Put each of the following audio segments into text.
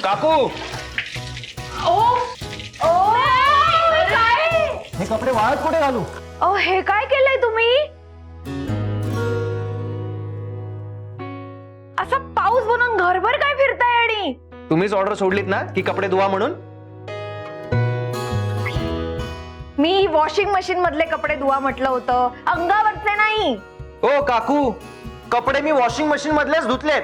काकू ओ ओ काय? हे कपडे वाळत कुठे घालू? ओ हे काय केलंय तुम्ही? असा पाऊस बनून घरभर काय फिरताय? आणि तुम्हीच ऑर्डर सोडलीत ना की कपडे धुवा म्हणून? मी वॉशिंग मशीन मधले कपडे धुवा म्हटलं होतं, अंगावरचे नाही. ओ काकू, कपडे मी वॉशिंग मशीन मधलेच धुतलेत.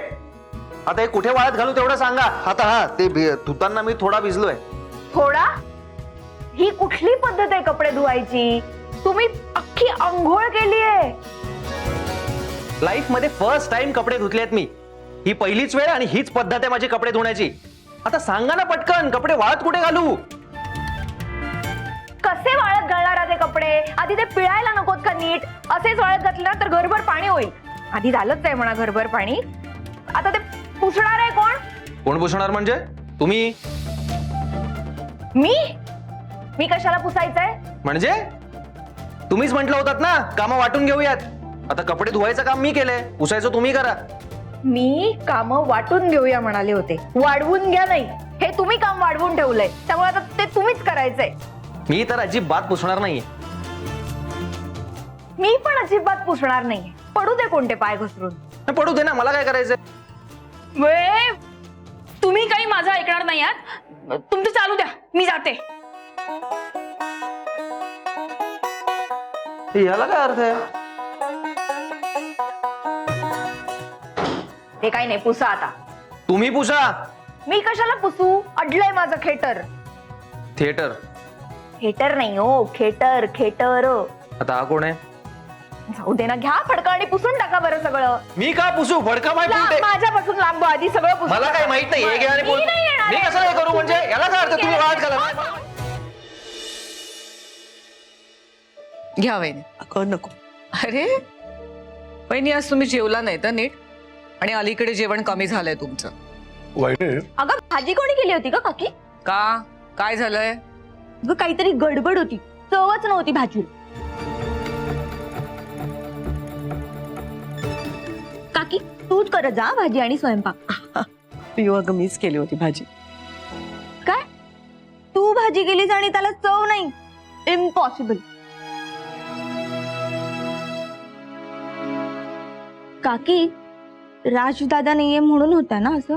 आता हे कुठे वाळत घालू तेवढं सांगा. आता हा ते धुताना मी थोडा भिजलोय. थोडा? ही कुठली पद्धत आहे कपडे धुवायची? तुम्ही अख्खी अंघोळ केलीये. लाईफ मध्ये फर्स्ट टाइम कपडे धुतलेत मी. ही पहिलीच वेळ आणि हीच पद्धत आहे माझी कपडे धुण्याची. आता सांगा ना पटकन, कपडे वाळत कुठे घालू? कसे वाळत घालणार ते कपडे? आधी ते पिळायला नकोत का नीट? असेच वाळत घातले ना तर घरभर पाणी होईल. आधी झालंच आहे म्हणा घरभर पाणी. आता ते पुसणार आहे कोण? कोण पुसणार म्हणजे? तुम्ही. मी कशाला पुसायचंय? म्हणजे तुम्हीच म्हटलं होतात ना कामं वाटून घेऊयात. आता कपडे धुवायचं काम मी केलंय, पुसायचं तुम्ही करा. मी काम वाटून घेऊया म्हणाले होते, वाढवून घ्या नाही. हे तुम्ही काम वाढवून ठेवलंय, त्यामुळे आता ते तुम्हीच करायचंय. मी तर अजिबात पुसणार नाहीये. मी पण अजिबात पुसणार नाहीये. पडू दे कोणते पाय घसरून. पडू दे ना, मला काय करायचंय? वे तुम्ही काही माझं ऐकणार नाही आहात. तुमचं चालू द्या, मी जाते. याला काय अर्थ आहे? ते काही नाही, पुसा आता. तुम्ही पुसा. मी कशाला पुसू? अडलंय माझं खेटर. थिएटर? खेटर नाही हो, खेटर खेटर. आता हा कोण आहे? जाऊ दे ना, घ्या फडका आणि पुसून टाका बरं सगळं. मी का पुसू? फडका माहिती माझ्यापासून लांब आधी सगळं पुसून. मला काही माहित नाही. हे घ्या आणि बोल. मी कसं काय करू? म्हणजे याला काय अर्थ? तुम्ही वाळत घाला. घ्या वहिनी. अगं नको. अरे वहिनी, आज तुम्ही जेवला नाही तर नीट, आणि अलीकडे जेवण कमी झालंय तुमचं. वहिनी अगं भाजी कोणी केली होती का काकी? का? काय झालंय? अगं काहीतरी गडबड होती, चवच नव्हती भाजी. काकी तूच करत जा भाजी आणि स्वयंपाक. पिऊ अगं मीच केली होती भाजी. काय? तू भाजी केलीस आणि त्याला चव नाही? इम्पॉसिबल. काकी राजदादा नाहीये म्हणून होता ना असं?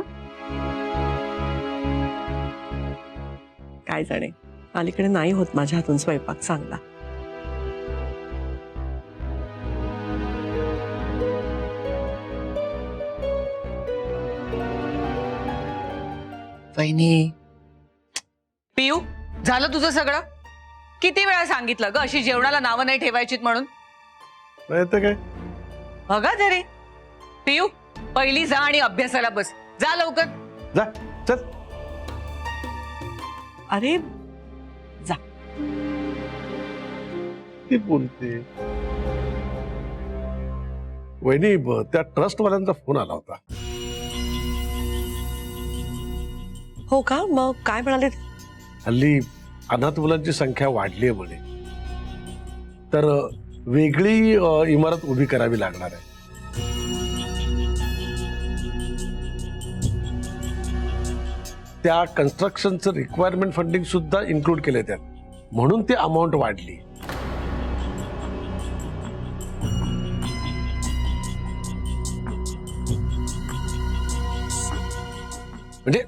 काय जाणे, अलीकडे नाही होत माझ्या हातून स्वयंपाक चांगला. वहिनी. पियू, झालं तुझं सगळं? किती वेळा सांगितलं ग अशी जेवणाला नावं नाही ठेवायची म्हणून? काय बघा तरी. पियू, पहिली जा आणि अभ्यासाला बस. जा लवकर. जा चल. अरे जा. ती बोलते वहिनी, त्या ट्रस्ट वाल्यांचा फोन आला होता. हो का? मग काय म्हणाले? हल्ली अनाथ मुलांची संख्या वाढली आहे म्हणे, तर वेगळी इमारत उभी करावी लागणार आहे. त्या कन्स्ट्रक्शनचं रिक्वायरमेंट फंडिंग सुद्धा इन्क्लूड केले त्यात, म्हणून ती अमाऊंट वाढली. म्हणजे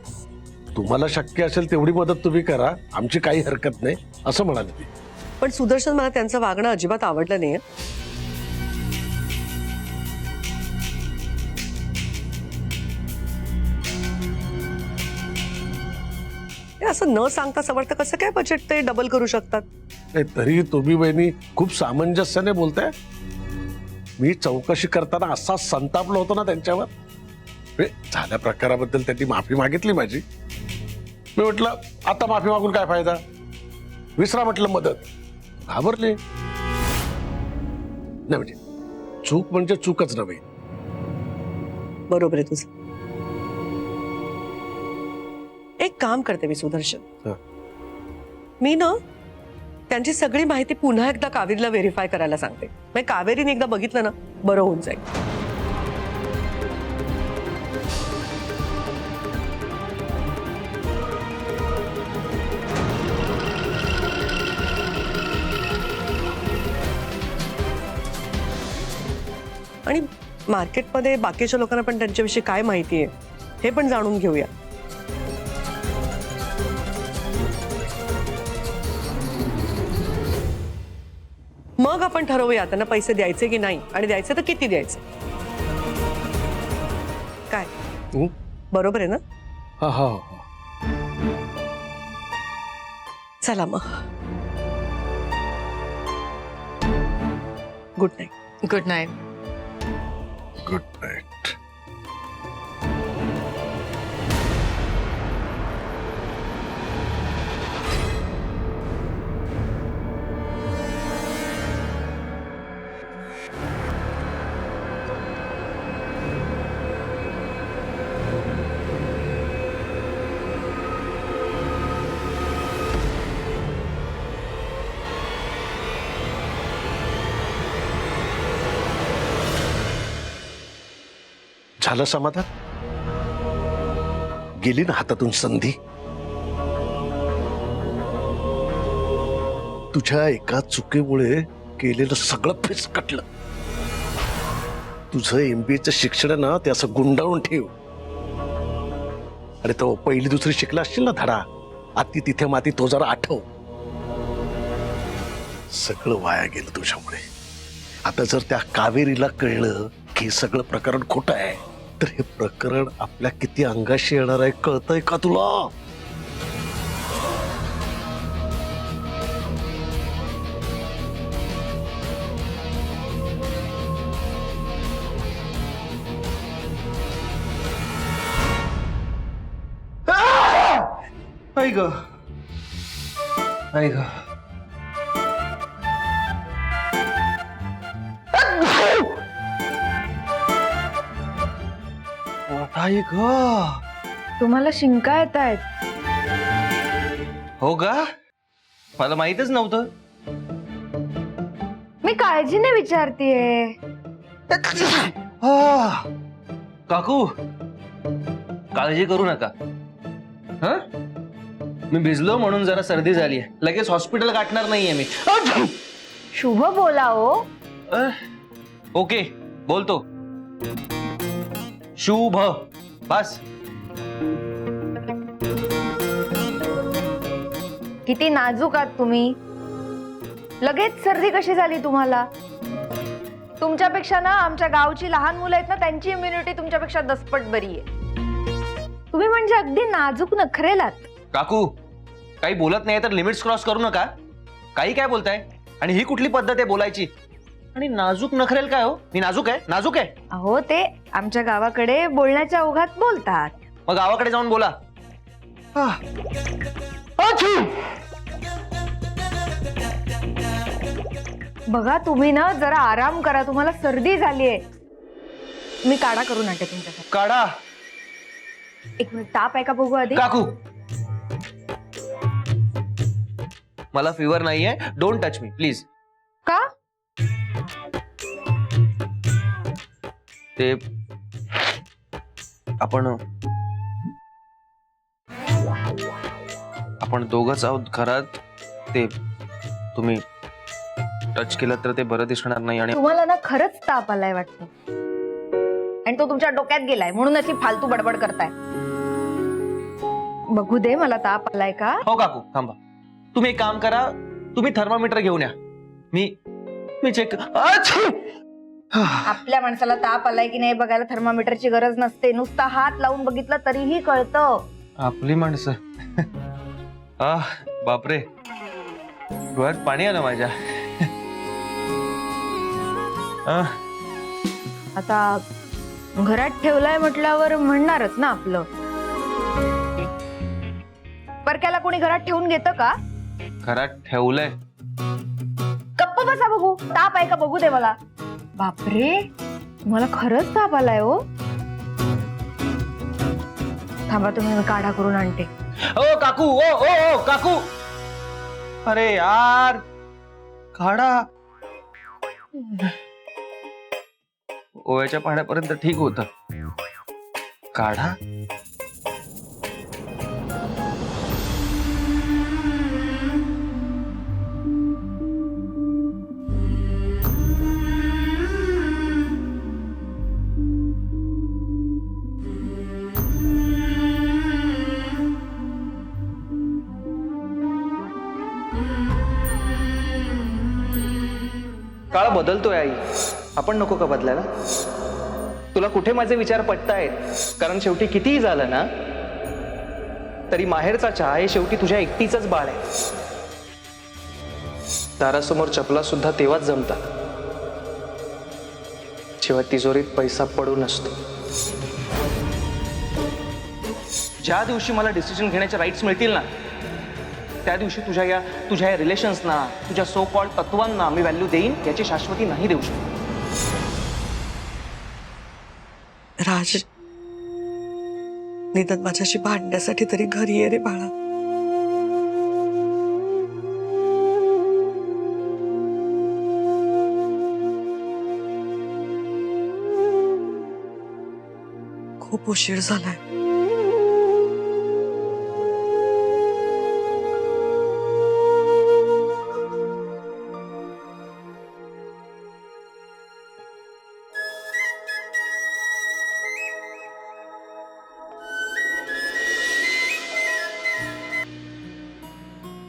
तुम्हाला शक्य असेल तेवढी मदत तुम्ही करा, आमची काही हरकत नाही असं म्हणाले ती. पण सुदर्शन, मला त्यांचं वागणं अजिबात आवडलं नाहीये. असं न सांगता सवरतं कसं काय बजेट ते डबल करू शकतात? नाही, तरी तुम्ही बहिणी खूप सामंजस्याने बोलताय. मी चौकशी करताना असा संतापलो होतो ना त्यांच्यावर. झाल्या प्रकाराबद्दल त्यांनी माफी मागितली माझी. मी म्हटलं आता माफी मागून काय फायदा, विसरा म्हटलं मदत. घाबरले. नाही म्हणजे चूक म्हणजे चूकच नव्हे. बरोबर आहे तुझं. एक काम करते मी सुदर्शन, मी ना त्यांची सगळी माहिती पुन्हा एकदा कावेरीला व्हेरीफाय करायला सांगते. म्हणजे कावेरीने एकदा बघितलं ना, बरं होऊन जाईल. आणि मार्केटमध्ये बाकीच्या लोकांना पण त्यांच्याविषयी काय माहिती आहे हे पण जाणून घेऊया. मग आपण ठरवूया त्यांना पैसे द्यायचे की नाही, आणि द्यायचे तर किती द्यायचे. काय हं? बरोबर आहे ना? हा हा हा. चला मग, good night. Good night. Good night. झालं समाधान? गेली ना हातातून संधी. तुझ्या एका चुकीमुळे केलेलं सगळं फिसकटलं. तुझं MBA शिक्षण आहे ना, ते असं गुंडाळून ठेव. अरे तो पहिली दुसरी शिकला असशील ना धडा, आती तिथे माती तो जरा आठव. सगळं वाया गेलं तुझ्यामुळे. आता जर त्या कावेरीला कळलं की हे सगळं प्रकरण खोटं आहे, तर हे प्रकरण आपल्या किती अंगाशी येणार आहे कळतंय का तुला? ऐक ऐक ऐक तुम्हाला शिंका येत आहेत. हो का? मला माहितच नव्हतं. मी काळजीने विचारतीये. काकू काळजी करू नका. हा, मी भिजलो म्हणून जरा सर्दी झाली आहे. लगेच हॉस्पिटल गाठणार नाहीये मी. शुभ बोला हो. ओके बोलतो. शुभ बस. किती नाजूक आहात तुम्ही. लगेच सर्दी कशी झाली तुम्हाला? तुमच्यापेक्षा ना आमच्या गावची लहान मुलं आहेत ना, त्यांची इम्युनिटी तुमच्यापेक्षा दसपट बरी आहे. तुम्ही म्हणजे अगदी नाजूक नखरेलात. काकू काही बोलत नाही तर लिमिट्स क्रॉस करू नका. काही काय बोलताय? आणि ही कुठली पद्धत आहे बोलायची? आणि नाजूक नखरेल काय हो? मी नाजूक आहे? नाजूक आहे? अहो ते आमच्या गावाकडे बोलण्याच्या ओघात बोलतात. मग गावाकडे जाऊन बोला. बघा तुम्ही ना जरा आराम करा. तुम्हाला सर्दी झालीये. मी काढा करून आणते तुमच्यासाठी. काढा. एक मिनिट, ताप आहे का बघू आधी. काकू मला फीवर नाहीये. Don't touch me please. का? ते आपण दोघंच आहोत घरात. ते तुम्ही टच केलं तर ते बरं दिसणार नाही. आणि तुम्हाला ना खरंच ताप आलाय वाटतं, आणि तो तुमच्या डोक्यात गेलाय म्हणून अशी फालतू बडबड करताय. बघू दे मला ताप आलाय का. हो काकू थांबा. तुम्ही एक काम करा, तुम्ही थर्मामीटर घेऊन या. मी चेक. आपल्या माणसाला ताप आलाय की नाही बघायला थर्मामीटरची गरज नसते. नुसता हात लावून बघितलं तरीही कळतं. आपली माणसं. बापरे, डोळ्यात पाणी आलं माझ्या. आता घरात ठेवलाय म्हटल्यावर म्हणणारच ना आपलं. परक्याला कोणी घरात ठेवून घेतं का? घरात ठेवलंय. गप्प बसा, बघू ताप आहे का बघू दे मला. बापरे, मला खरंच ताप आलाय हो. थांबा तुम्ही, मी काढा करून आणते. ओ काकू, ओ ओ ओ काकू. अरे यार, काढा. ओव्याच्या पाण्यापर्यंत ठीक होत. काढा. बदलतोय आई, आपण नको का बदलायला? तुला कुठे माझे विचार पटतायत? कारण शेवटी कितीही झालं ना तरी माहेरचा चहा हे शेवटी तुझ्या एकटीचंच बाळ आहे. दारासमोर चपला सुद्धा तेव्हाच जमतात जेव्हा तिजोरीत पैसा पडून असतो. ज्या दिवशी मला डिसिजन घेण्याचे राईट्स मिळतील ना त्या दिवशी तुझ्या या रिलेशन्सना, तुझ्या सो कॉल्ड तत्वांना मी व्हॅल्यू देईन याची शाश्वती नाही देऊ शकत. राज, निदान माझ्याशी भांडण्यासाठी तरी घरी ये रे बाळा. खूप उशीर झालाय.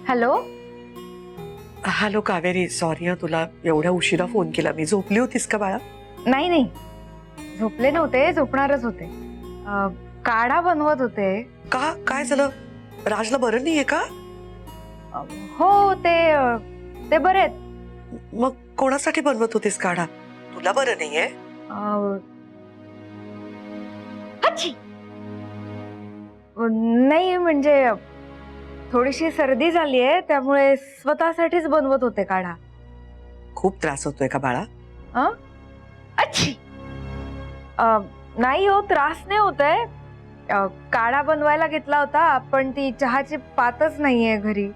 हॅलो. हॅलो कावेरी, सॉरी हं, तुला एवढ्या उशिरा फोन केला मी. झोपली होतीस का बाळा? नाही नाही, झोपले नव्हते, झोपणारच होते. काढा बनवत होते. का, काय झालं? राजला बरं नाहीये का? हो, ते बरे आहेत. मग कोणासाठी बनवत होतीस काढा? तुला बरं नाहीये? अच्छी. नाही म्हणजे थोडीशी सर्दी झालीये त्यामुळे स्वतःसाठीच बनवत होते काढा. खूप त्रास होतोय का बाळा? अच्छी. नाही हो, त्रास नाही होतोय. काढा बनवायला घेतला होता पण ती चहाची पातच नाहीये घरी.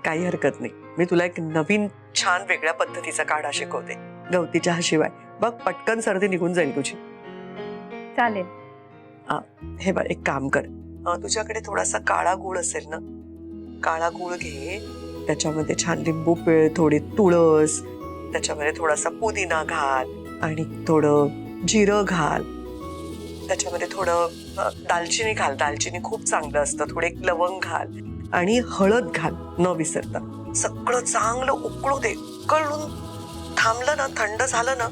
काही हरकत नाही, मी तुला एक नवीन छान वेगळ्या पद्धतीचा काढा शिकवते गवती चहा शिवाय. बघ, पटकन सर्दी निघून जाईल तुझी. चालेल. हे बघ, एक काम कर, तुझ्याकडे थोडासा काळा गूळ असेल ना, काळा गूळ घे, त्याच्यामध्ये छान लिंबू पिळ, थोडी तुळस, त्याच्यामध्ये थोडासा पुदिना घाल आणि थोडं जिरं घाल, त्याच्यामध्ये थोडं दालचिनी घाल, दालचिनी खूप चांगलं असतं, थोडे लवंग घाल आणि हळद घाल न विसरता. सगळं चांगलं उकळू दे. उकळून थांबलं ना, थंड झालं ना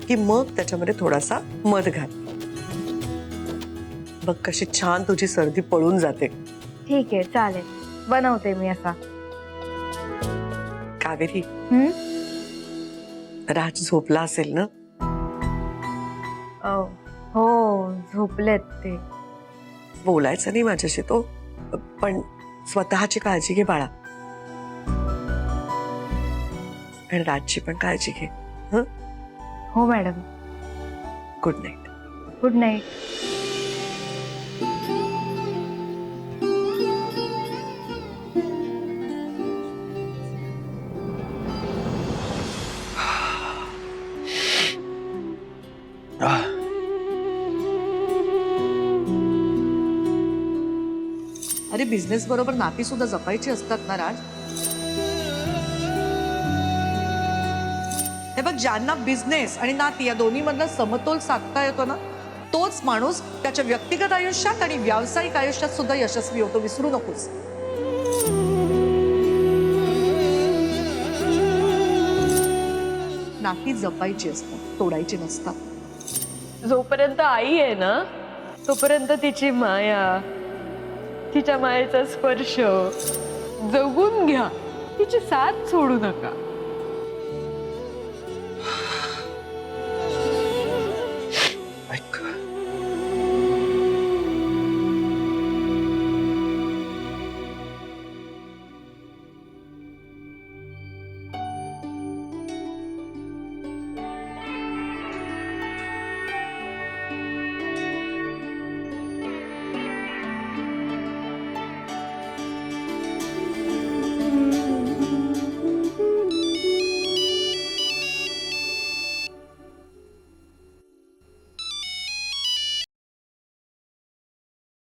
की मग त्याच्यामध्ये थोडासा मध घाल. बघ कशी छान तुझी सर्दी पळून जाते. ठीक आहे, चालेल, बनवते मी असा. कावेरी, राज झोपला असेल ना? हो, झोपलेत ते. बोलायचं नाही माझ्याशी तो, पण स्वतःची काळजी घे बाळा, आणि राजची पण काळजी घे. हो madam. Good night. Good night. अरे, बिझनेस बरोबर नाती सुद्धा जपायची असतात ना राज. हे बघ, ज्यांना बिझनेस आणि नाती या दोन्ही मधला समतोल साधता येतो ना, तोच माणूस त्याच्या व्यक्तिगत आयुष्यात आणि व्यावसायिक आयुष्यात सुद्धा यशस्वी होतो. विसरू नकोस. नाती जपायची असतात, तोडायची नसतात. जोपर्यंत आई आहे ना तोपर्यंत तिची माया, तिच्या मायेचा स्पर्श जगून घ्या, तिची साथ सोडू नका.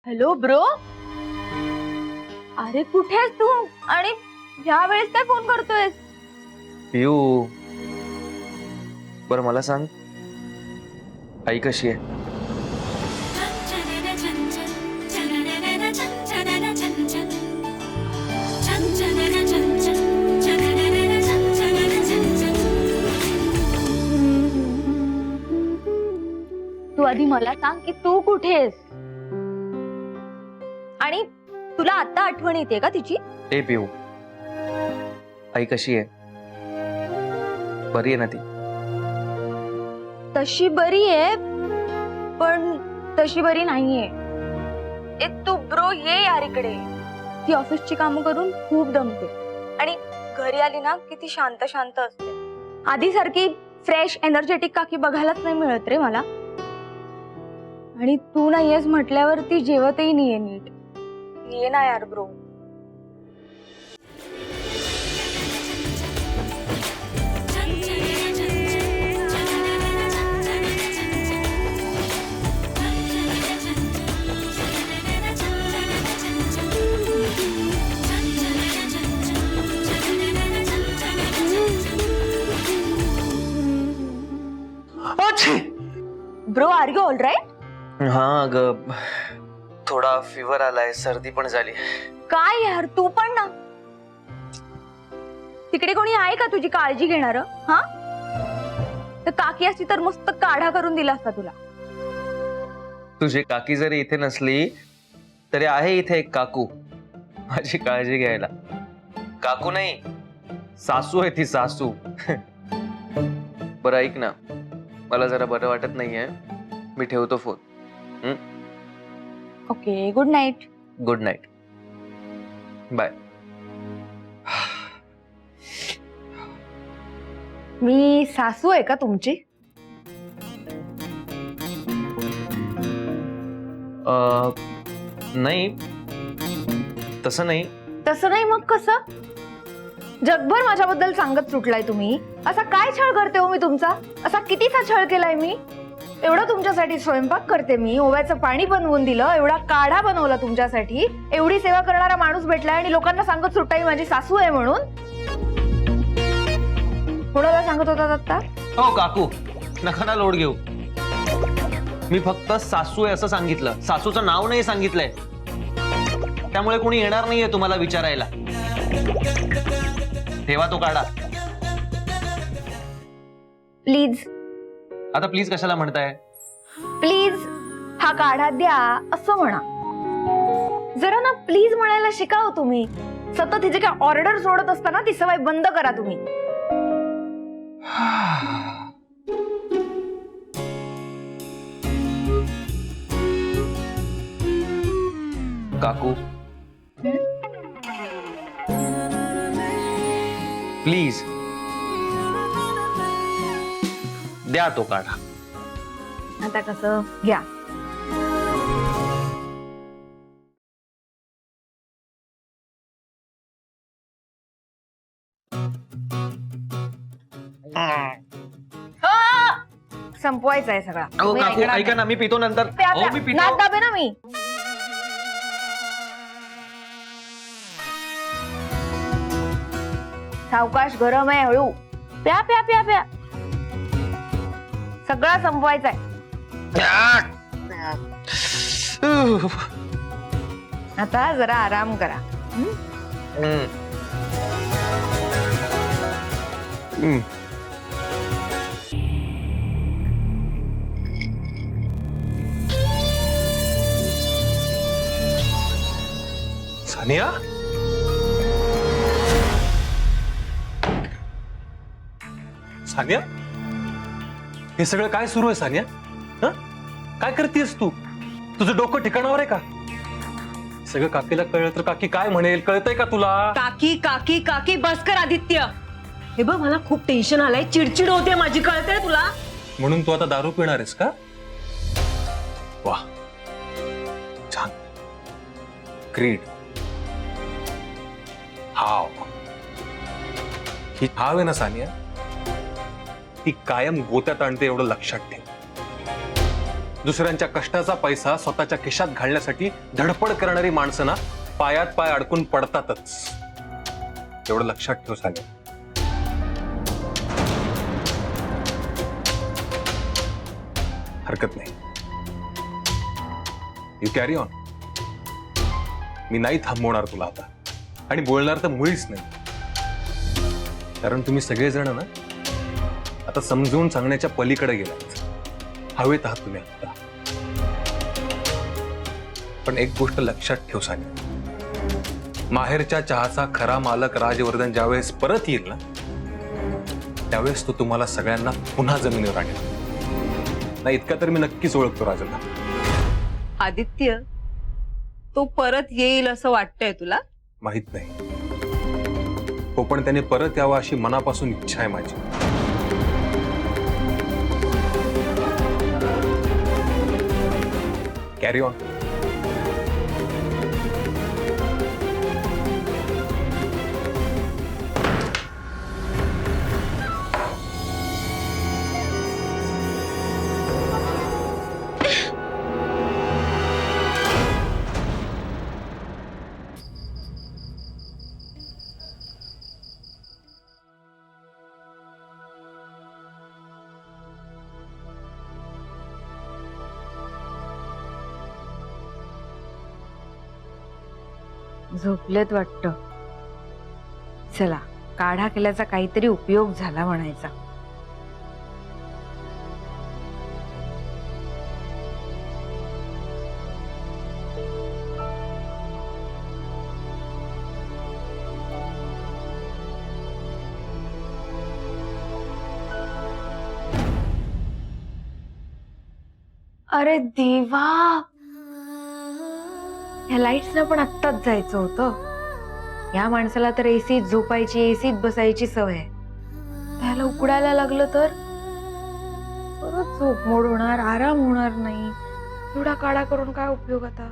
हॅलो ब्रो, अरे कुठे आहेस तू आणि ह्या वेळेस काय फोन करतोयस? पियू, बरं मला सांग, आई कशी आहे? चंचल आधी मला सांग की तू कुठे आहेस आणि तुला आता आठवण येते का तिची? ए पिऊ, आई कशी आहे? बरी आहे ना ती? तशी बरी आहे पण तशी बरी नाहीये. ए तू ब्रो ये यार इकडे. ती ऑफिसची कामं करून खूप दमते आणि घरी आली ना किती शांत शांत असते. आधी सारखी फ्रेश एनर्जेटिक काकी बघायलाच नाही मिळत रे मला. आणि तू नाहीयेस म्हटल्यावर ती जेवतही नाहीये नीट. ये ना यार bro. Bro are you all right? हा ग, थोडा फीवर आलाय, सर्दी पण झाली. काय यार तू पण ना. तिकडे कोणी आहे का तुझी काळजी घेणार? हा, तर काकी असती तर मस्त काढा करून दिला असता तुला. तुझी काकी जरी इथे नसली तरी आहे इथे एक काकू माझी काळजी घ्यायला. काकू नाही, सासू आहे ती, सासू. बरं ऐक ना, मला जरा बरं वाटत नाहीये, मी ठेवतो phone. Okay, good night. Good night, bye. मी सासू आहे का तुमची? नाही, तसं नाही. तसं नाही मग कसं? जगभर माझ्याबद्दल सांगत सुटलाय तुम्ही. असा काय छळ करते हो मी तुमचा? असा कितीचा छळ केलाय मी? एवढं तुमच्यासाठी स्वयंपाक करते मी, ओव्याचं पाणी बनवून दिलं, एवढा काढा बनवला तुमच्यासाठी, एवढी सेवा करणारा माणूस भेटलाय आणि लोकांना सांगत सुटाई माझी सासू आहे म्हणून. कोणाला सांगत होता आता? हो काकू, नका ना लोड घेऊ. मी फक्त सासू आहे असं सांगितलं, सासूचं नाव नाही सांगितलंय. त्यामुळे कोणी येणार नाहीये तुम्हाला विचारायला. ठेवा तो काढा. प्लीज. आता प्लीज कशाला म्हणताय? प्लीज हा काढा द्या असं म्हणा. जरा ना प्लीज म्हणायला शिकाव तुम्ही. सतत तिचे काय ऑर्डर सोडत असताना ती सवय बंद करा तुम्ही. काकू प्लीज द्या तो काढा. आता कसं घ्या. संपवायचा आहे सगळा. अहो तुम्ही काकू ऐकणार ऐका ना, मी पितो नंतर. प्या, अहो प्या. मी पितो. नाक दाबे ना मी. सावकाश, गरम आहे, हळू प्या प्या प्या प्या. सगळा संपवायचा आहे. आता जरा आराम करा. सानिया, सानिया, हे सगळं काय सुरू आहे सानिया? हं? काय करतेस तू? तुझं डोकं ठिकाणावर आहे का? सगळं काकीला कळलं तर काकी काय म्हणेल? कळतंय का तुला? काकी काकी काकी बस कर आदित्य. हे बघ मला खूप टेन्शन आलंय, चिडचिड होते माझी, कळतंय तुला? म्हणून तू आता दारू पिणार आहेस का? वा, छान. ग्रेट. हाव, ही हाव आहे ना सानिया, ती कायम गोत्यात आणते एवढं लक्षात ठेव. दुसऱ्यांच्या कष्टाचा पैसा स्वतःच्या खिशात घालण्यासाठी धडपड करणारी माणसं ना पायात पाय अडकून पडतातच. एवढं लक्षात ठेव सानिया. हरकत नाही, यू कॅरी ऑन. मी नाही थांबवणार तुला आता, आणि बोलणार तर मुळीच नाही. कारण तुम्ही सगळेजण ना आता समजून सांगण्याच्या पलीकडे गेलात. हवेत आहात तुम्ही आता. पण एक गोष्ट लक्षात ठेव सानिया, माहेरच्या चहाचा खरा मालक राजवर्धन ज्यावेळेस परत येईल ना, त्यावेळेस तो तुम्हाला सगळ्यांना पुन्हा जमिनीवर आणेल. नाही इतका तर मी नक्कीच ओळखतो राजाला. आदित्य, तो परत येईल असं वाटतंय तुला? माहित नाही, हो पण त्याने परत यावा अशी मनापासून इच्छा आहे माझी. Carry on. झोपलेत वाटतं. चला, काढा केल्याचा काहीतरी उपयोग झाला म्हणायचा. अरे देवा, या लाईट्सला पण आत्ताच जायचं होतं. या माणसाला तर एसीत झोपायची, एसीत बसायची सवय आहे. त्याला उकडायला लागलं तर परत झोप मोड होणार, आराम होणार नाही. एवढा काढा करून काय उपयोग आता?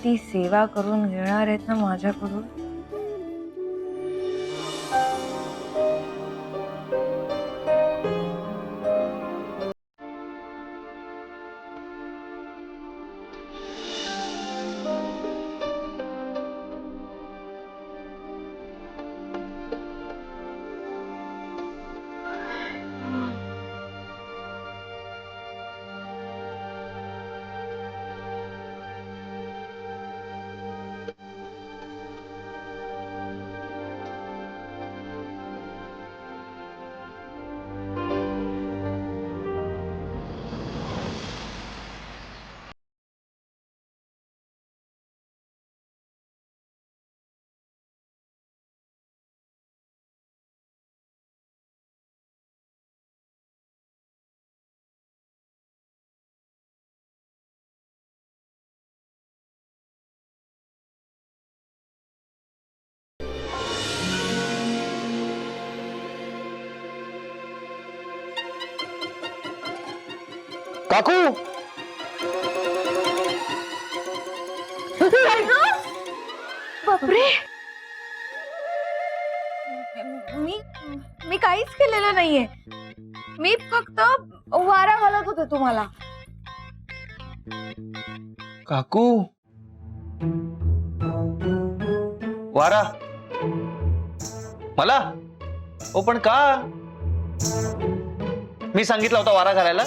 ती सेवा करून घेणार आहेत ना माझ्याकडून. काकू, बापरे, मी काहीच केलेलं नाहीये. मी फक्त वारा घालत होते तुम्हाला. काकू, वारा मला? हो पण का? मी सांगितलं होता वारा घालायला?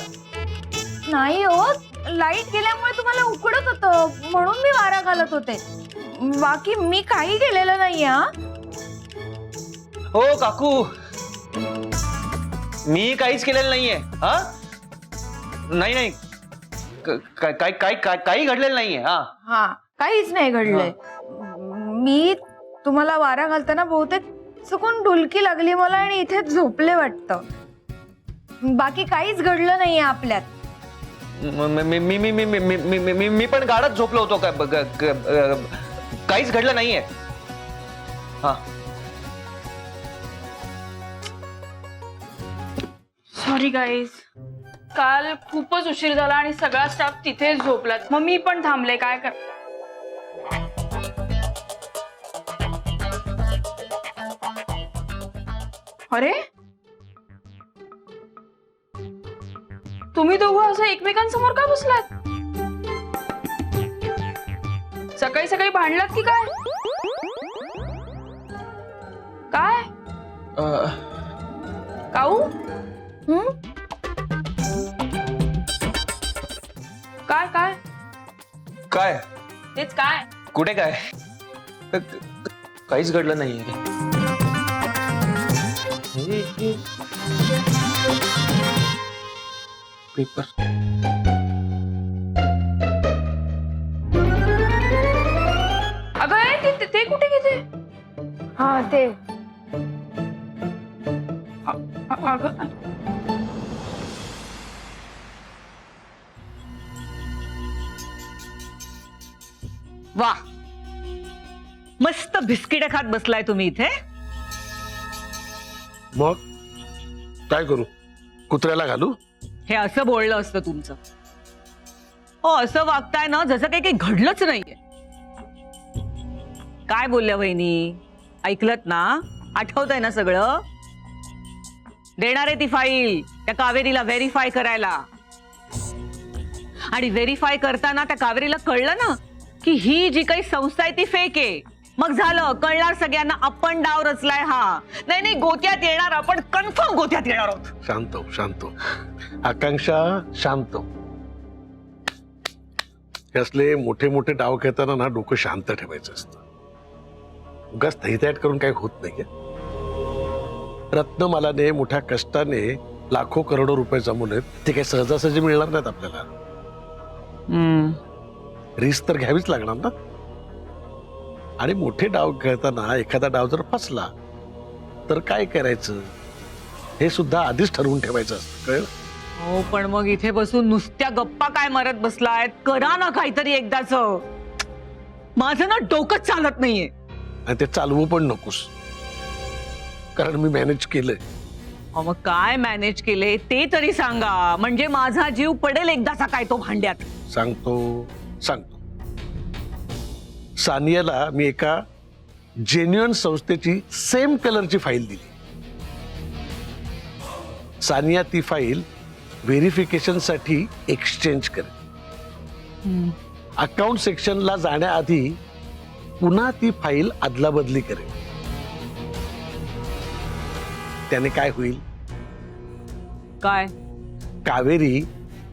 नाही हो, लाईट गेल्यामुळे तुम्हाला उकडत होतं म्हणून मी वारा घालत होते. बाकी मी काही केलेलं नाहीये. हो काकू, मी काहीच केलेलं नाहीये. हा, नाही नाही, काही घडलेलं नाहीये. हा, काहीच नाही घडलंय. मी तुम्हाला वारा घालताना बहुतेक चुकून डुलकी लागली मला आणि इथेच झोपले वाटतं. बाकी काहीच घडलं नाहीये आपल्यात. मी पण गाढच झोपलो होतो. काहीच घडलं नाहीये. हा, सॉरी गाईज, काल खूपच उशीर झाला आणि सगळा स्टाफ तिथेच झोपला, मग मी पण थांबले. काय कर अरे तुम्ही दोघं असं एकमेकांसमोर का बसलात? सकाळी सकाळी भांडलात की काय? काय काऊ? काय काय काय तेच काय? कुठे काय? काहीच घडलं नाहीये. पेपर अगं ते कुठे घेते? हा ते अगं वा, मस्त बिस्किट खात बसलाय तुम्ही इथे. मग काय करू? कुत्र्याला घालू? हे असं बोललं असतं तुमचं. हो, असं वागताय ना जसं काही घडलंच नाहीये. काय बोलल्या वहिनी? ऐकलत ना? आठवतंय ना सगळं? देणार आहे ती फाईल त्या कावेरीला व्हेरीफाय करायला. आणि व्हेरीफाय करताना त्या कावेरीला कळलं ना की ही जी काही संस्था आहे ती फेक आहे. मग झालं, कळणार सगळ्यांना आपण डाव रचलाय हा. नाही नाही, गोत्यात येणार, आपण कन्फर्म गोत्यात येणार आहोत. शांत हो, शांत हो. आकांक्षा, शांत हो. हे असले मोठे मोठे डाव खेळताना ना डोकं शांत ठेवायचं असतं. उगाच थैथयाट करून काही होत नाही. रत्नमालाने मोठ्या कष्टाने लाखो करोडो रुपये जमवलेत, ते काही सहजासहजी मिळणार नाहीत आपल्याला. रिस्क तर घ्यावीच लागणार ना. आणि मोठे डाव खेळताना एखादा डाव जर फसला तर काय करायचं हे सुद्धा आधीच ठरवून ठेवायचं असतं, कळलं? हो, पण मग इथे बसून नुसत्या गप्पा काय मारत बसलायत? करा ना काहीतरी एकदाच. माझं ना डोकंच चालत नाहीये. आणि ते चालवू पण नकोस, कारण मी मॅनेज केलंय. मग काय मॅनेज केले ते तरी सांगा, म्हणजे माझा जीव पडेल एकदाचा काय तो भांड्यात. सांगतो. सानियाला मी एका जेन्युअन संस्थेची सेम कलरची फाईल दिली. सानिया ती फाईल व्हेरिफिकेशन साठी एक्सचेंज करेल. अकाउंट सेक्शनला जाण्याआधी पुन्हा ती फाईल अदलाबदली करेल. त्याने काय होईल? काय? कावेरी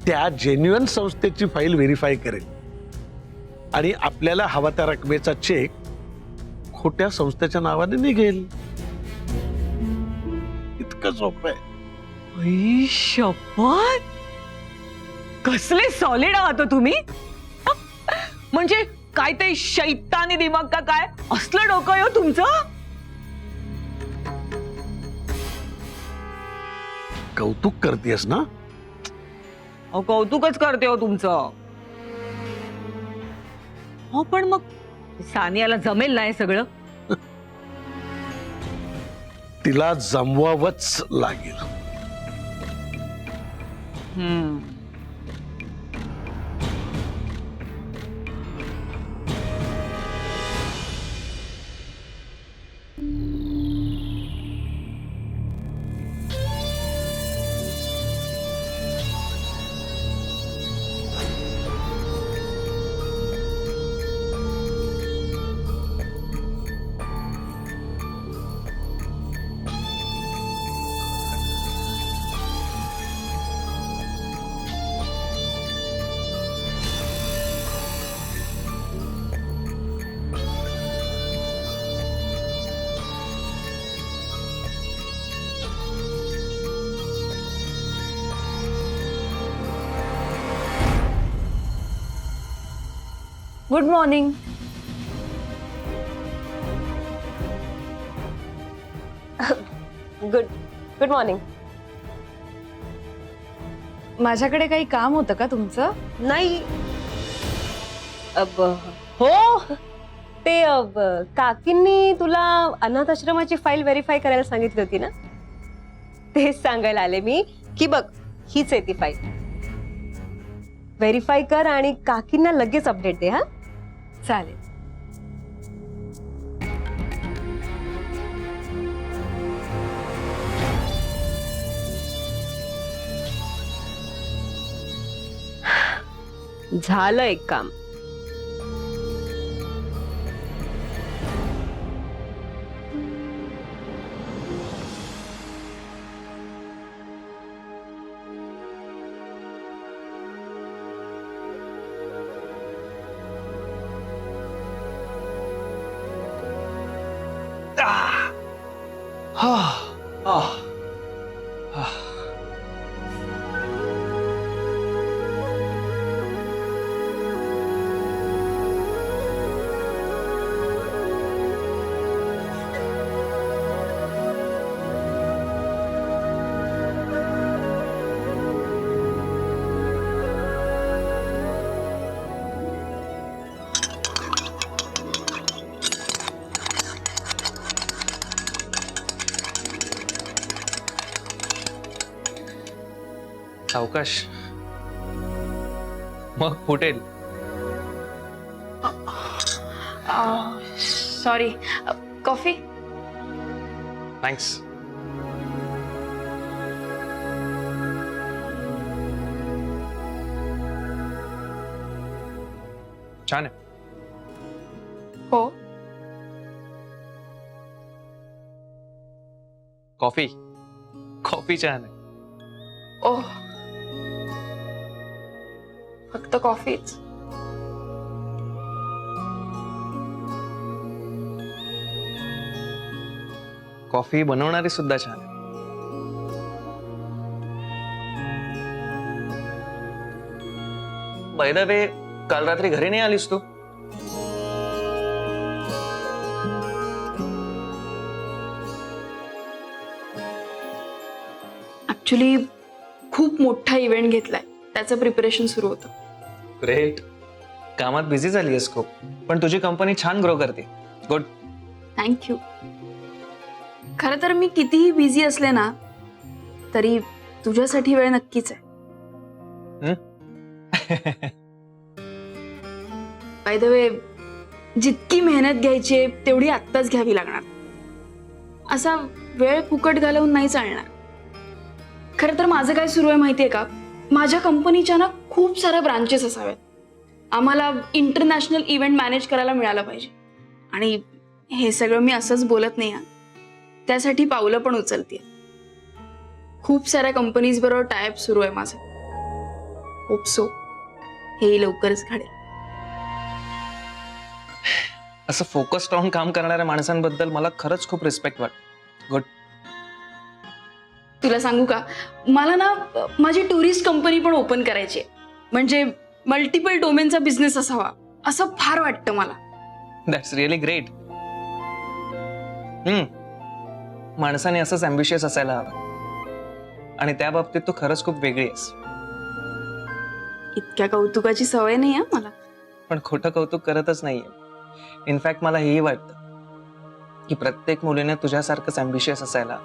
त्या जेन्युअन संस्थेची फाईल व्हेरीफाय करेल आणि आपल्याला हवा त्या रकमेचा चेक खोट्या संस्थेच्या नावाने निघेल. इतकं सोपं आहे. आई शपथ, कसले सॉलिड आहात तुम्ही. म्हणजे काय ते शैतानी दिमाग का काय? असलं डोकं आहे हो तुमचं. कौतुक करतेस ना? अहो, कौतुकच करते हो तुमचं. हो, पण मग सानियाला जमेल नाही सगळं? तिला जमवावंच लागेल. Good morning. Good morning. माझ्याकडे काही काम होतं का तुमचं? नाही. हो, ते काकींनी तुला अनाथ आश्रमाची फाईल व्हेरीफाय करायला सांगितली होती ना, तेच सांगायला आले मी की बघ हीच आहे ती फाईल. व्हेरीफाय कर आणि काकींना लगेच अपडेट दे. हा चालेल. झालं एक काम. सावकाश, मग फुटेल. सॉरी. कॉफी. थँक्स. छान आहे. हो. कॉफी कॉफी छान आहे. ओह, फक्त कॉफीच. कॉफी बनवणारी सुद्धा छान आहे. बाय द वे, काल रात्री घरी नाही आलीस तू? ऍक्च्युली खूप मोठा इव्हेंट घेतलाय, त्याचं प्रिपरेशन सुरू होतं. ग्रेट. कामात बिझी झाली आहेस खूप, पण तुझी कंपनी छान ग्रो करते. गुड. थँक्यू. खरं तर मी कितीही बिझी असले ना तरी तुझ्यासाठी वेळ नक्कीच आहे. बाय द वे, जितकी मेहनत घ्यायची आहे तेवढी आत्ताच घ्यावी लागणार. असा वेळ फुकट घालवून नाही चालणार. खरं तर माझं काय सुरू आहे माहितीये का, माझ्या कंपनीच्या ना खूप साऱ्या ब्रांचेस असाव्यात. आम्हाला इंटरनॅशनल इव्हेंट मॅनेज करायला मिळालं पाहिजे. आणि हे सगळं मी असंच बोलत नाही, त्यासाठी पावलं पण उचलते. खूप साऱ्या कंपनीज बरोबर टायअप सुरू आहे माझं. होप सो हे लवकरच घडेल. असं फोकस्ड राहून काम करणाऱ्या माणसांबद्दल मला खरंच खूप रिस्पेक्ट वाटतं. गुड. तुला सांगू का, मला ना माझी टुरिस्ट कंपनी पण ओपन करायची आहे. म्हणजे मल्टिपल डोमेनचा बिझनेस असावा असं फार वाटतं मला. That's really great. माणसाने असंच अँबिशियस असायला हवं. आणि त्या बाबतीत तू खरंच खूप वेगळी आहेस. इतक्या कौतुकाची सवय नाही आहे मला. पण खोटं कौतुक करतच नाहीये. इनफॅक्ट मला हेही वाटतं की प्रत्येक मुलीने तुझ्यासारखंच अँबिशियस असायला.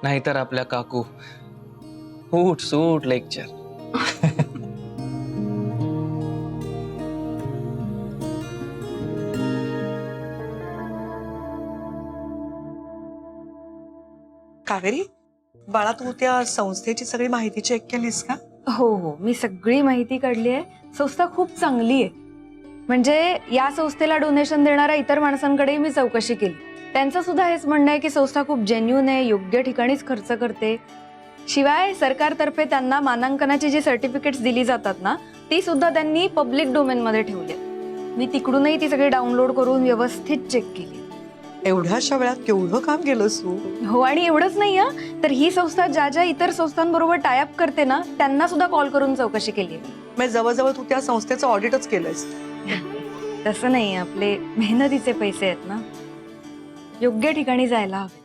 नाहीतर आपल्या काकू उठ सूट लेक्चर. कावेरी, बाळा तू त्या संस्थेची सगळी माहिती चेक केलीस का? हो हो, मी सगळी माहिती काढली आहे. संस्था खूप चांगली आहे. म्हणजे या संस्थेला डोनेशन देणाऱ्या इतर माणसांकडेही मी चौकशी केली. त्यांचं सुद्धा हेच म्हणणं आहे की संस्था खूप जेन्युइन आहे, योग्य ठिकाणीच खर्च करते. शिवाय सरकारतर्फे त्यांना मानांकनाची जी सर्टिफिकेट्स दिली जातात ना, ती सुद्धा त्यांनी पब्लिक डोमेन मध्ये ठेवली. मी तिकडूनही ती सगळी डाउनलोड करून व्यवस्थित चेक केली. एवढ्याशा वेळात केवढं काम केलंस तू? हो, आणि एवढंच नाही तर ही संस्था ज्या ज्या इतर संस्थांबरोबर टायअप करते ना, त्यांना सुद्धा कॉल करून चौकशी केली आहे. म्हणजे जवळजवळ तू त्या संस्थेचं ऑडिटच केलंयस. तसं नाही, आपले मेहनतीचे पैसे आहेत ना, योग्य ठिकाणी जायला हवे.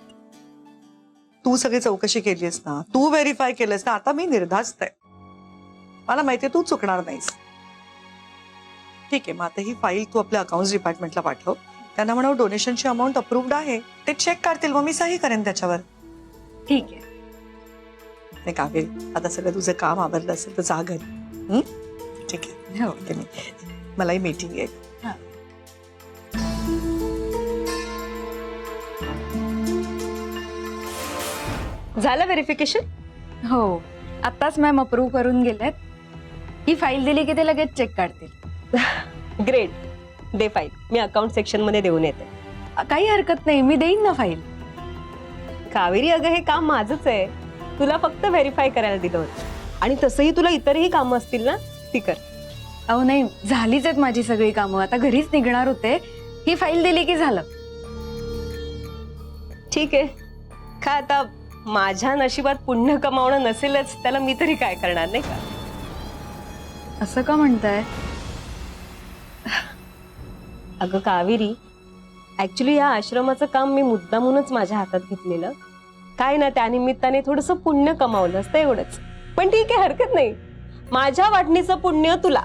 तू सगळी चौकशी केलीस ना, तू व्हेरीफाय केलंस ना, आता मी निर्धास्त आहे. मला माहितीये तू चुकणार नाहीस. ठीक आहे, मग आता ही फाईल तू आपल्या अकाउंट्स डिपार्टमेंटला पाठव. त्यांना म्हणा डोनेशनची अमाऊंट अप्रूव्ड आहे, ते चेक काढतील, मग मी सही करेन त्याच्यावर. ठीक आहे. नाही कावेरी, आता सगळं तुझं काम आवरलं असेल तर जा घरी. हं? ठीक आहे, हो. ओके. मलाही मीटिंग आहे. झालं व्हेरिफिकेशन? हो, आत्ताच मॅम अप्रूव्ह करून गेलेत. ही फाईल दिली की ते लगेच चेक काढतील. ग्रेट. दे फाईल, मी अकाउंट सेक्शन मध्ये देऊन येते. काही हरकत नाही, मी देईन ना फाईल. कावेरी, अगं हे काम माझंच आहे. तुला फक्त व्हेरीफाय करायला दिलं होतं, आणि तसंही तुला इतरही कामं असतील ना, ती कर. अहो नाही, झालीच आहेत माझी सगळी कामं. आता घरीच निघणार होते. ही फाईल दिली की झालं. ठीक आहे. काय आता माझ्या नशिबात पुण्य कमावणं नसेलच, त्याला मी तरी काय करणार, नाही का? असं का म्हणताय? अगं कावेरी, ऍक्च्युली या आश्रमाचं काम मी मुद्दामूनच माझ्या हातात घेतलेलं. काय ना, त्यानिमित्ताने थोडंसं पुण्य कमावलं असतं, एवढंच. पण ठीक आहे, हरकत नाही. माझ्या वाटणीचं पुण्य तुला.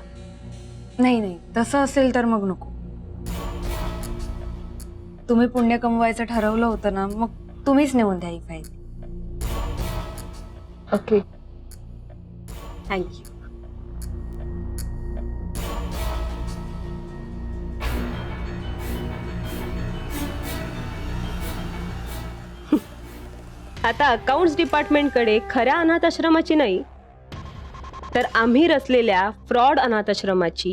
नाही नाही, तसं असेल तर मग नको. तुम्ही पुण्य कमवायचं ठरवलं होतं ना, मग तुम्हीच नेऊन द्या ही फाईल. Okay, thank you. आता अकाउंट्स डिपार्टमेंटकडे खऱ्या अनाथ आश्रमाची नाही, तर आम्ही रचलेल्या फ्रॉड अनाथ आश्रमाची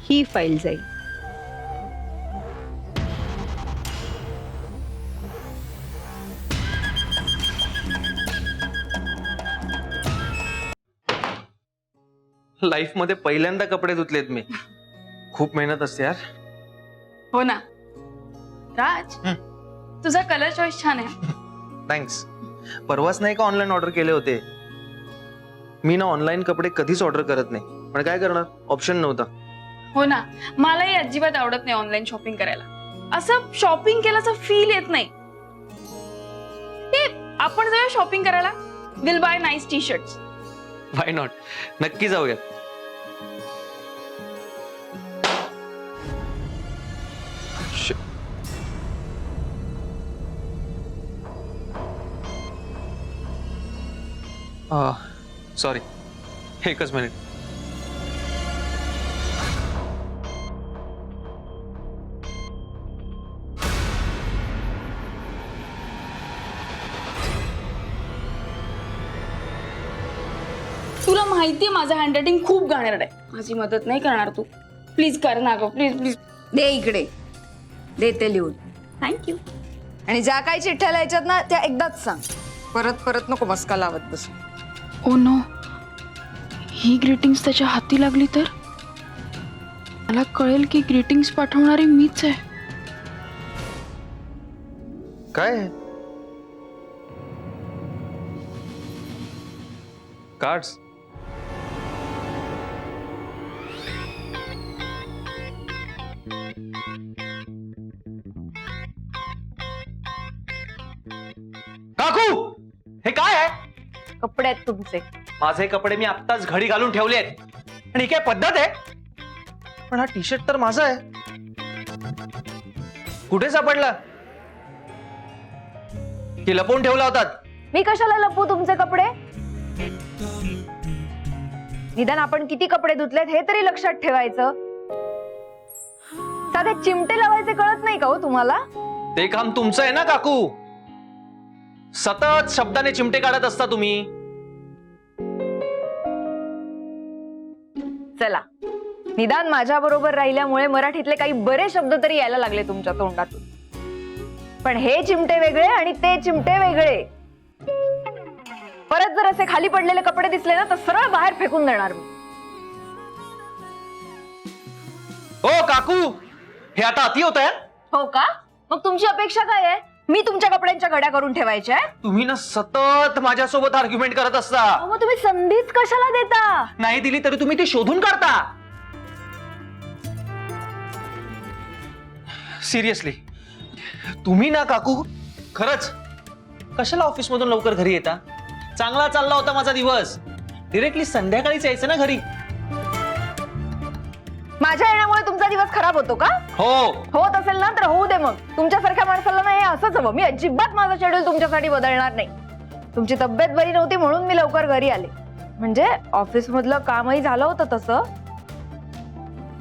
ही फाईल जाईल. लाईफ मध्ये पहिल्यांदा कपडे धुतलेत मी. खूप मेहनत असते यार. हो ना. राज, तुझा कलर चॉईस छान आहे. थँक्स. परवाच नाही का ऑनलाईन ऑर्डर केले होते. मी ना ऑनलाईन कपडे कधीच ऑर्डर करत नाही, पण काय करणार, ऑप्शन नव्हता. हो ना, मलाही अजिबात आवडत नाही ऑनलाईन शॉपिंग करायला. असं शॉपिंग केल्याचा फील येत नाही. ते आपण जाऊया शॉपिंग करायला. Will buy nice T shirts. Why not, नक्की जाऊया. सॉरी, एकच मिनिट. तुला माहितीये माझं हँडरायटिंग खूप घाणेरड आहे. माझी मदत नाही करणार तू? प्लीज कर ना गं, प्लीज प्लीज. दे इकडे, देते लिहून. थँक्यू. आणि ज्या काही चिठ्ठ्या लिहायच्यात ना, त्या एकदाच सांग. परत परत नको मस्का लावत बसू. ओ नो, ही ग्रीटिंग्स त्याच्या हाती लागली तर मला कळेल की ग्रीटिंग्स पाठवणारी मीच आहे. काय कार्ड्स? काकू, हे काय आहे? कपडे आहेत तुमचे. माझे कपडे मी आत्ताच घडी घालून ठेवले आहेत, आणि ही काय पद्धत आहे? पण हा टी शर्ट तर माझा आहे. कुठे सापडला? की लपवून ठेवला होतात? मी कशाला लपू तुमचे कपडे? निदान आपण किती कपडे धुतलेत हे तरी लक्षात ठेवायचं. साधे चिमटे लावायचे कळत नाही का हो तुम्हाला? ते काम तुमचं आहे ना काकू. सतत शब्दाने चिमटे काढत असता तुम्ही. चला, निदान माझ्या बरोबर राहिल्यामुळे मराठीतले काही बरे शब्द तरी यायला लागले तुमच्या तोंडातून. पण हे चिमटे वेगळे आणि ते चिमटे वेगळे. परत जर असे खाली पडलेले कपडे दिसले ना, तर सरळ बाहेर फेकून देणार मी. ओ काकू, हे आता अति होत आहे. हो का? मग तुमची अपेक्षा काय आहे? मी तुमच्या कपड्यांच्या घड्या करून ठेवायच्या? तुम्ही ना सतत माझ्यासोबत आर्ग्युमेंट करत असता. मग तुम्ही संधीच कशाला देता? नाही दिली तरी तुम्ही ती शोधून काढता. सिरियसली, तुम्ही ना काकू, खरंच कशाला ऑफिस मधून लवकर घरी येता? चांगला चालला होता माझा दिवस. डिरेक्टली संध्याकाळीच यायचं ना घरी. माझ्या येण्यामुळे तुमचा दिवस खराब होतो का? हो. होत असेल ना तर होऊ दे मग. तुमच्यासारख्या माणसाला नाही असंच हवं. मी अजिबात माझं शेड्यूल तुमच्यासाठी बदलणार नाही. तुमची तब्येत बरी नव्हती म्हणून मी लवकर घरी आले. म्हणजे ऑफिस मधलं कामही झालं होतं, तसं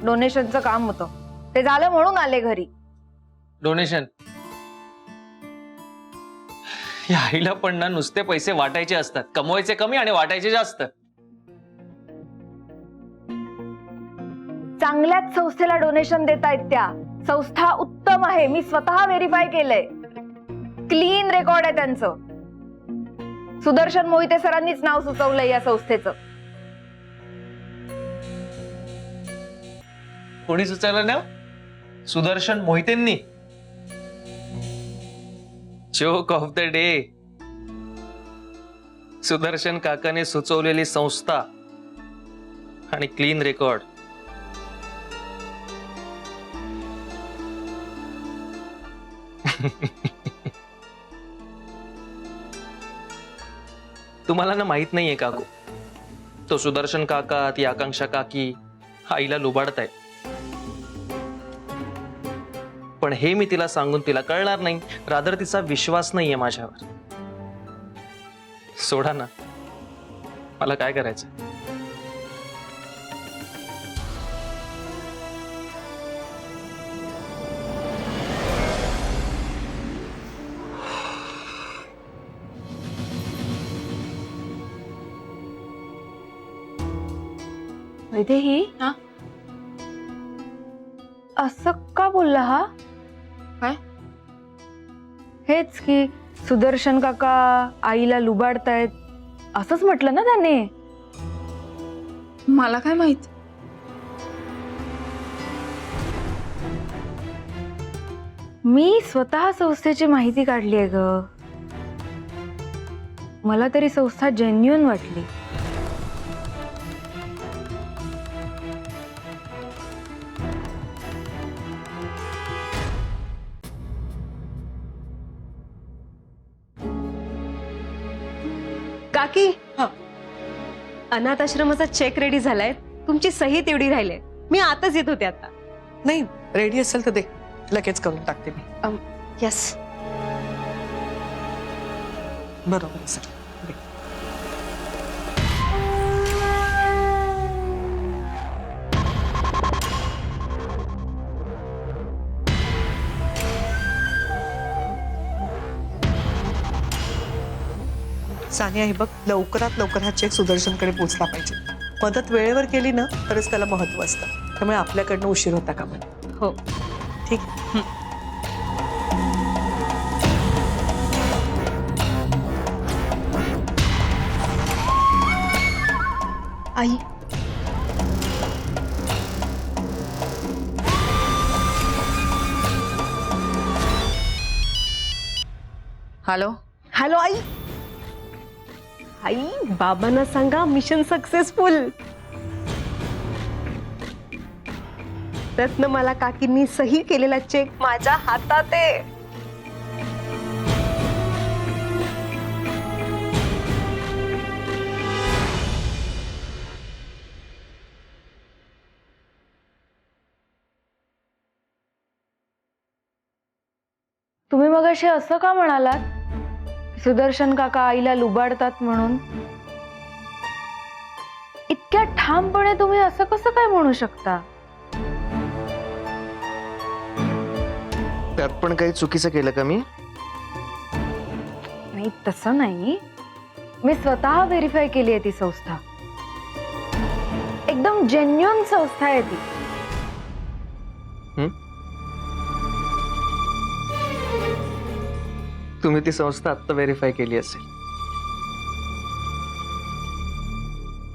डोनेशनचं काम होतं ते झालं म्हणून आले घरी. डोनेशन? या आईला पण ना नुसते पैसे वाटायचे असतात, कमवायचे कमी आणि वाटायचे जास्त. चांगल्याच संस्थेला डोनेशन देतायत त्या. संस्था उत्तम आहे, मी स्वतः व्हेरीफाय केलंय. क्लीन रेकॉर्ड आहे त्यांचं. सुदर्शन मोहिते सरांनीच नाव सुचवलंय या संस्थेचं. कोणी सुचवलं नाव? सुदर्शन मोहितेंनी. Joke of the day. Sudarshan काकाने सुचवलेली संस्था आणि क्लीन रेकॉर्ड. तुम्हाला ना माहित नाहीये काकू, तो सुदर्शन काका, ती आकांक्षा काकी आईला लुबाडताय. पण हे मी तिला सांगून तिला कळणार नाही. रादर तिचा विश्वास नाहीये माझ्यावर. सोडा ना, मला काय करायचं. वैदेही, हा? असं का बोलला हा? काय? हेच की सुदर्शन काका आईला लुबाडतायत असंच म्हटलं ना त्याने. मला काय माहित. मी स्वतः संस्थेची माहिती काढली आहे ग. मला तरी संस्था जेन्युइन वाटली. काकी, अनाथ आश्रमाचा चेक रेडी झालाय. तुमची सही तेवढी राहिली. मी आताच येत होते आता. नाही, रेडी असेल तर दे, लगेच करून टाकते मी. यस. बरोबर सर. सानिया, हे बघ, लवकरात लवकर हा चेक सुदर्शनकडे पोहोचला पाहिजे. मदत वेळेवर केली ना तरच त्याला महत्व असतं. त्यामुळे आपल्याकडनं उशीर होता कामा नये. हो. ठीक. आई, हॅलो. हॅलो आई. आई, बाबांना सांगा मिशन सक्सेसफुल. रत्न मला काकींनी सही केलेला चेक माझ्या हातात आहे. तुम्ही मगाशी असं का म्हणालात? सुदर्शन काका आईला लुबाडतात म्हणून. इतक्या ठामपणे तुम्ही असं कसं काय म्हणू शकता? त्यात पण काही चुकीचं केलं का मी? नाही, तसं नाही. मी स्वतः व्हेरीफाय केली आहे ती संस्था. एकदम जेन्युइन संस्था आहे ती. तुम्ही ती संस्था आत्ता व्हेरीफाय केली असेल.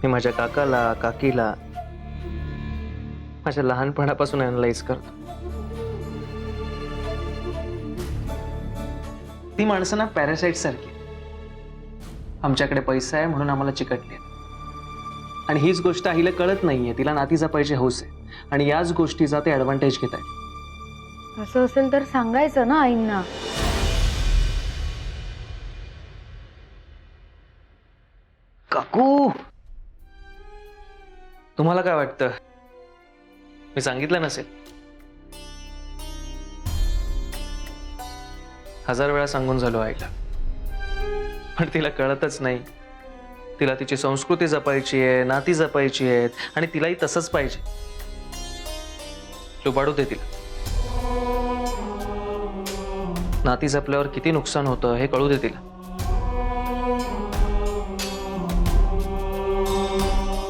मी माझ्या काकाला, काकीला माझ्या लहानपणापासून अनालाइज करतो. ती माणसं ना पॅरासाइट सारखी. आमच्याकडे पैसा आहे म्हणून आम्हाला चिकटले. आणि हीच गोष्ट आईला कळत नाहीये. तिला नाती जपायची हौस आहे आणि याच गोष्टीचा ते ऍडव्हान्टेज घेत आहेत. असं असेल तर सांगायचं ना आईंना. काकू, तुम्हाला काय वाटतं? मी सांगितलं नसेल. 1000 वेळा सांगून झालो आईला, पण तिला कळतच नाही. तिला तिची संस्कृती जपायची आहे, नाती जपायची आहेत, आणि तिलाही तसंच पाहिजे. लुबाडू दे तिला. नाती जपल्यावर किती नुकसान होतं हे कळू दे तिला.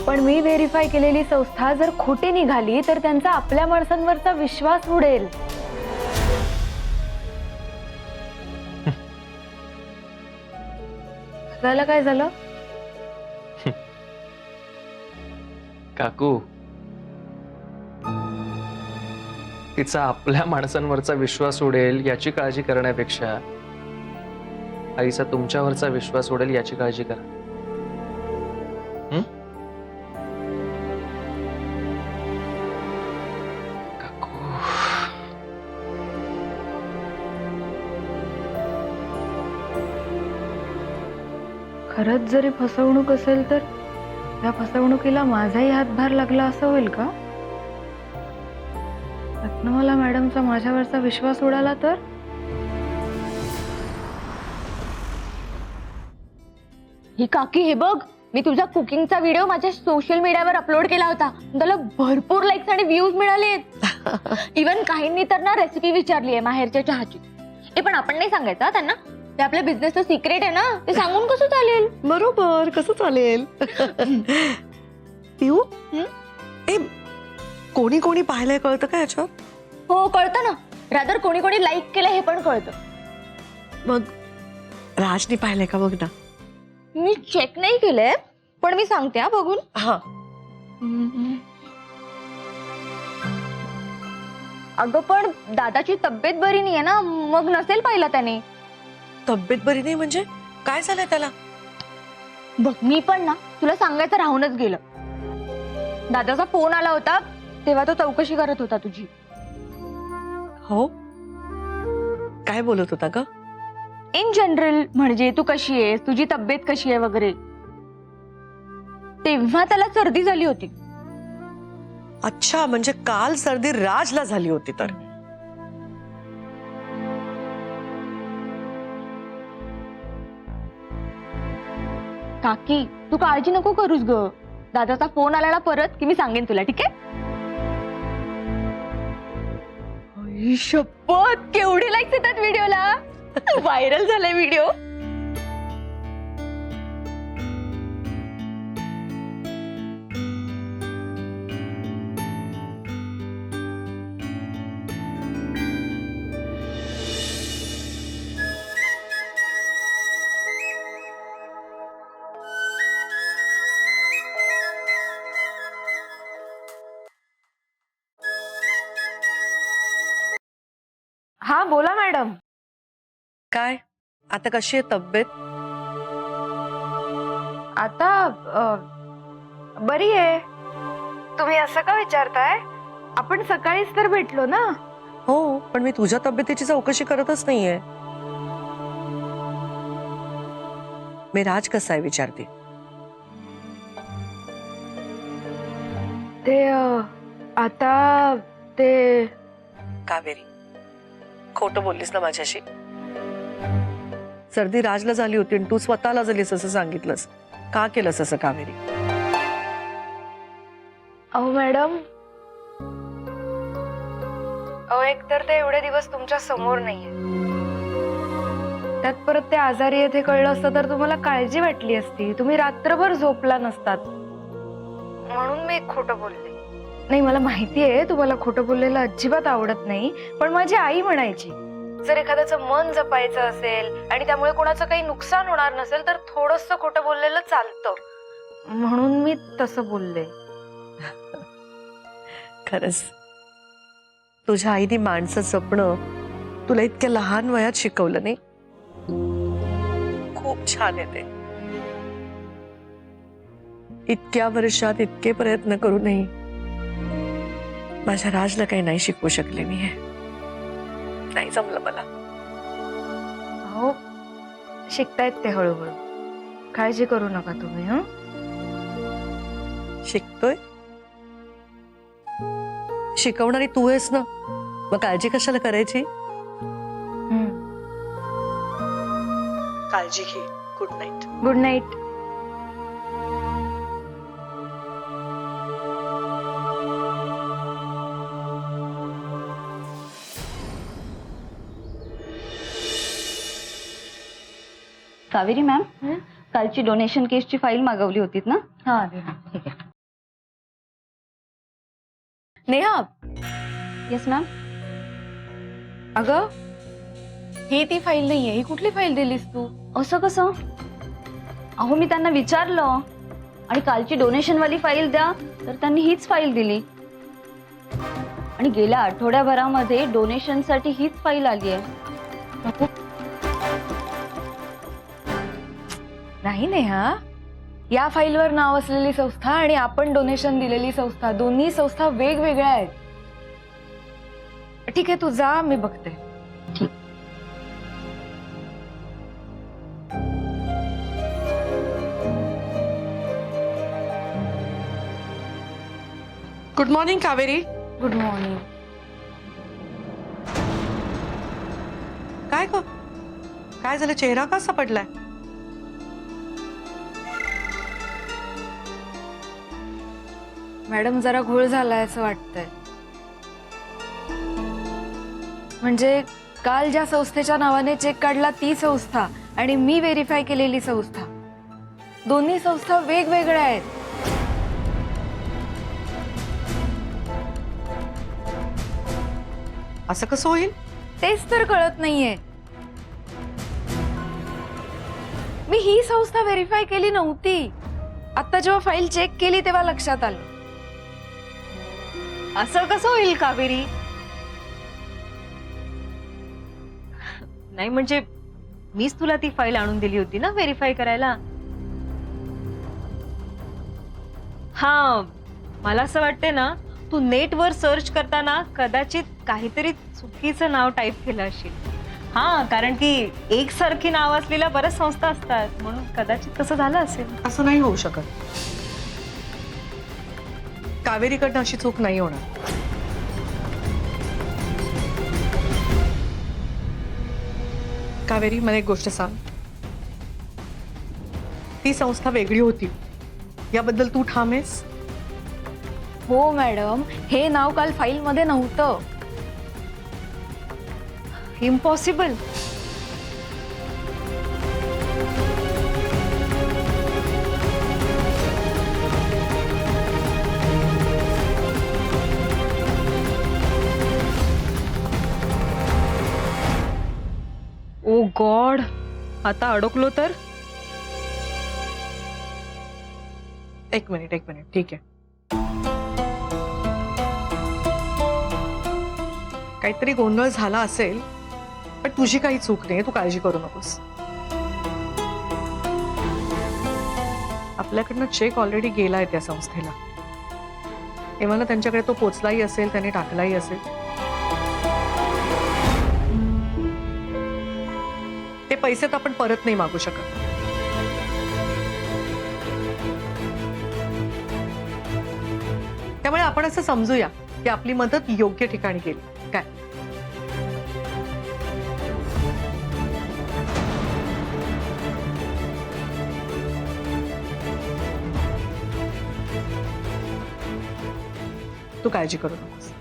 पण मी व्हेरीफाय केलेली संस्था जर खोटी निघाली तर त्यांचा आपल्या माणसांवरचा विश्वास उडेल. झालं काय झालं? काकू, तिचा आपल्या माणसांवरचा विश्वास उडेल याची काळजी करण्यापेक्षा आईचा तुमच्यावरचा विश्वास उडेल याची काळजी करा. हं? काकू, खरंच जरी फसवणूक असेल तर या फसवणुकीला माझाही हातभार लागला असं होईल का? रत्नमाला मॅडमचा माझ्यावरचा विश्वास उडाला तर? ही काकी, हे बघ, मी तुझा कुकिंगचा व्हिडिओ माझ्या सोशल मीडियावर अपलोड केला होता. त्याला भरपूर लाईक्स आणि व्ह्यूज मिळालेत. इवन काहींनी तर ना रेसिपी विचारली आहे माहेरच्या चहाची. ए, पण आपण नाही सांगायचं हा त्यांना. ते आपल्या बिझनेसचं सिक्रेट आहे ना, ते सांगून कसं चालेल? बरोबर, कसं चालेल? पिऊ, ए, कोणी कोणी पाहिलंय कळतं का याच्यावर? हो, कळतं ना. रादर कोणी कोणी लाईक केलं हे पण कळतं. मग राजनी पाहिलंय का बघ ना. मी चेक नाही केलंय, पण मी सांगते हा बघून. हा, अगं पण दादाची तब्येत बरी नाहीये ना, मग नसेल पाहिलं त्याने. तब्येत बरी नाही म्हणजे काय झालंय त्याला? बघ, मी पण ना तुला सांगायचं राहूनच गेलं. दादाचा फोन आला होता तेव्हा तो चौकशी करत होता तुझी. हो, काय बोलत होता ग? इन जनरल, म्हणजे तू कशी आहेस, तुझी तब्येत कशी आहे वगैरे. तेव्हा त्याला सर्दी झाली होती. अच्छा, म्हणजे काल सर्दी राजला झाली होती तर. काकी, तू काळजी नको करूस ग. दादाचा फोन आला ना परत की मी सांगेन तुला, ठीक आहे? आई शपथ, केवढे लाईक्स येतात व्हिडिओला. व्हायरल झालाय व्हिडिओ. हा, बोला मॅडम. काय आता कशी आहे तब्येत? आता बरी आहे. तुम्ही असं का विचारताय? आपण सकाळीच तर भेटलो ना. हो, पण मी तुझ्या तब्येतीची चौकशी करतच नाहीये. मी राज कसा आहे विचारते. ते आता ते कावेरी, खोटं बोललीस ना माझ्याशी? सर्दी राजला झाली होती आणि तू स्वतःला झालीस असं सांगितलंस. का केलंस असं कावेरी? अहो मॅडम, अहो एकतर ते एवढे दिवस तुमच्या समोर नाहीये, त्यात परत ते आजारी आहेत हे कळलं असतं तर तुम्हाला काळजी वाटली असती. तुम्ही रात्रभर झोपला नसतात, म्हणून मी खोटं बोलले. नाही, मला माहिती आहे तुम्हाला खोटं बोललेलं अजिबात आवडत नाही, पण माझी आई म्हणायची जर एखाद्याचं मन जपायचं असेल आणि त्यामुळे कोणाचं काही नुकसान होणार नसेल तर थोडंसं खोटं बोललेलं चालतं, म्हणून मी तसं बोलले. खरंच तुझ्या आईने माणसं जपणं तुला इतक्या लहान वयात शिकवलं नाही. खूप छान आहे ते. इतक्या वर्षात इतके प्रयत्न करूनही माझ्या राजला काही नाही शिकवू शकले मी. हे नाही जमलं मला. हो, शिकतायत ते हळूहळू. काळजी करू नका तुम्ही. हं, शिकतोय शिकवणारी तू आहेस ना, मग काळजी कशाला करायची? काळजी घे. Good night. Good night. Kaveri ma'am, कालची डोनेशन केसची फाईल मागवली होतीत ना? हा ठीक आहे. Neha, yes ma'am. अगं ही ती फाईल नाहीये. ही कुठली फाईल दिलीस तू? असं कसं? अहो मी त्यांना विचारलं आणि कालची डोनेशनवाली फाईल द्या तर त्यांनी हीच फाईल दिली. आणि गेल्या आठवड्याभरामध्ये डोनेशनसाठी हीच फाईल आली आहे. नाही नेहा, या फाईलवर नाव असलेली संस्था आणि आपण डोनेशन दिलेली संस्था, दोन्ही संस्था वेगवेगळ्या आहेत. ठीक आहे, तू जा, मी बघते. ठीक. Good morning Kaveri. Good morning. काय ग, काय झालं? चेहरा कसा पडलाय? मॅडम जरा घोळ झालाय असं वाटतंय. म्हणजे काल ज्या संस्थेच्या नावाने चेक काढला ती संस्था आणि मी व्हेरीफाय केलेली संस्था, दोन्ही संस्था वेगवेगळ्या आहेत. असं कसं होईल? तेच तर कळत नाहीये. मी ही संस्था व्हेरीफाय केली नव्हती. आता जेव्हा फाईल चेक केली तेव्हा लक्षात आलं. असं कसं होईल कावेरी? नाही म्हणजे मीच तुला ती फाईल आणून दिली होती ना व्हेरीफाय करायला. हा, मला असं वाटते ना, तू नेटवर सर्च करताना कदाचित काहीतरी चुकीचं नाव टाईप केलं असेल. हा, कारण की एकसारखी नाव असलेल्या बऱ्याच संस्था असतात, म्हणून कदाचित तसं झालं असेल. असं नाही होऊ शकत. कावेरीकडनं अशी चूक नाही होणार. कावेरी, मला एक गोष्ट सांग. ती संस्था वेगळी होती याबद्दल तू ठाम आहेस? हो मॅडम, हे नाव काल फाईल मध्ये नव्हतं. इम्पॉसिबल. ओ गॉड, आता अडकलो तर? एक मिनिट, ठीक आहे. काहीतरी गोंधळ झाला असेल, पण तुझी काही चूक नाही, तू काळजी करू नकोस. आपल्याकडनं चेक ऑलरेडी गेलाय त्या संस्थेला. तेव्हा त्यांच्याकडे तो पोचलाही असेल, त्याने टाकलाही असेल. ते पैसे तर आपण परत नाही मागू शकत. त्यामुळे आपण असं समजूया की आपली मदत योग्य ठिकाणी गेली. काय तू काळजी करू नकोस.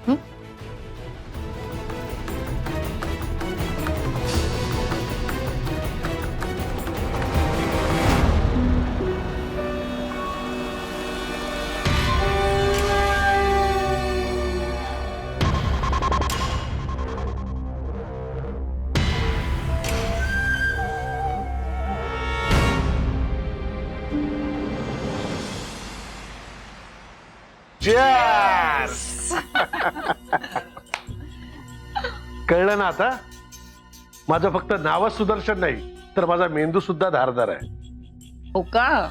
कळलं ना आता? माझं फक्त नावच सुदर्शन नाही, तर माझा मेंदू सुद्धा धारदार आहे. हो का?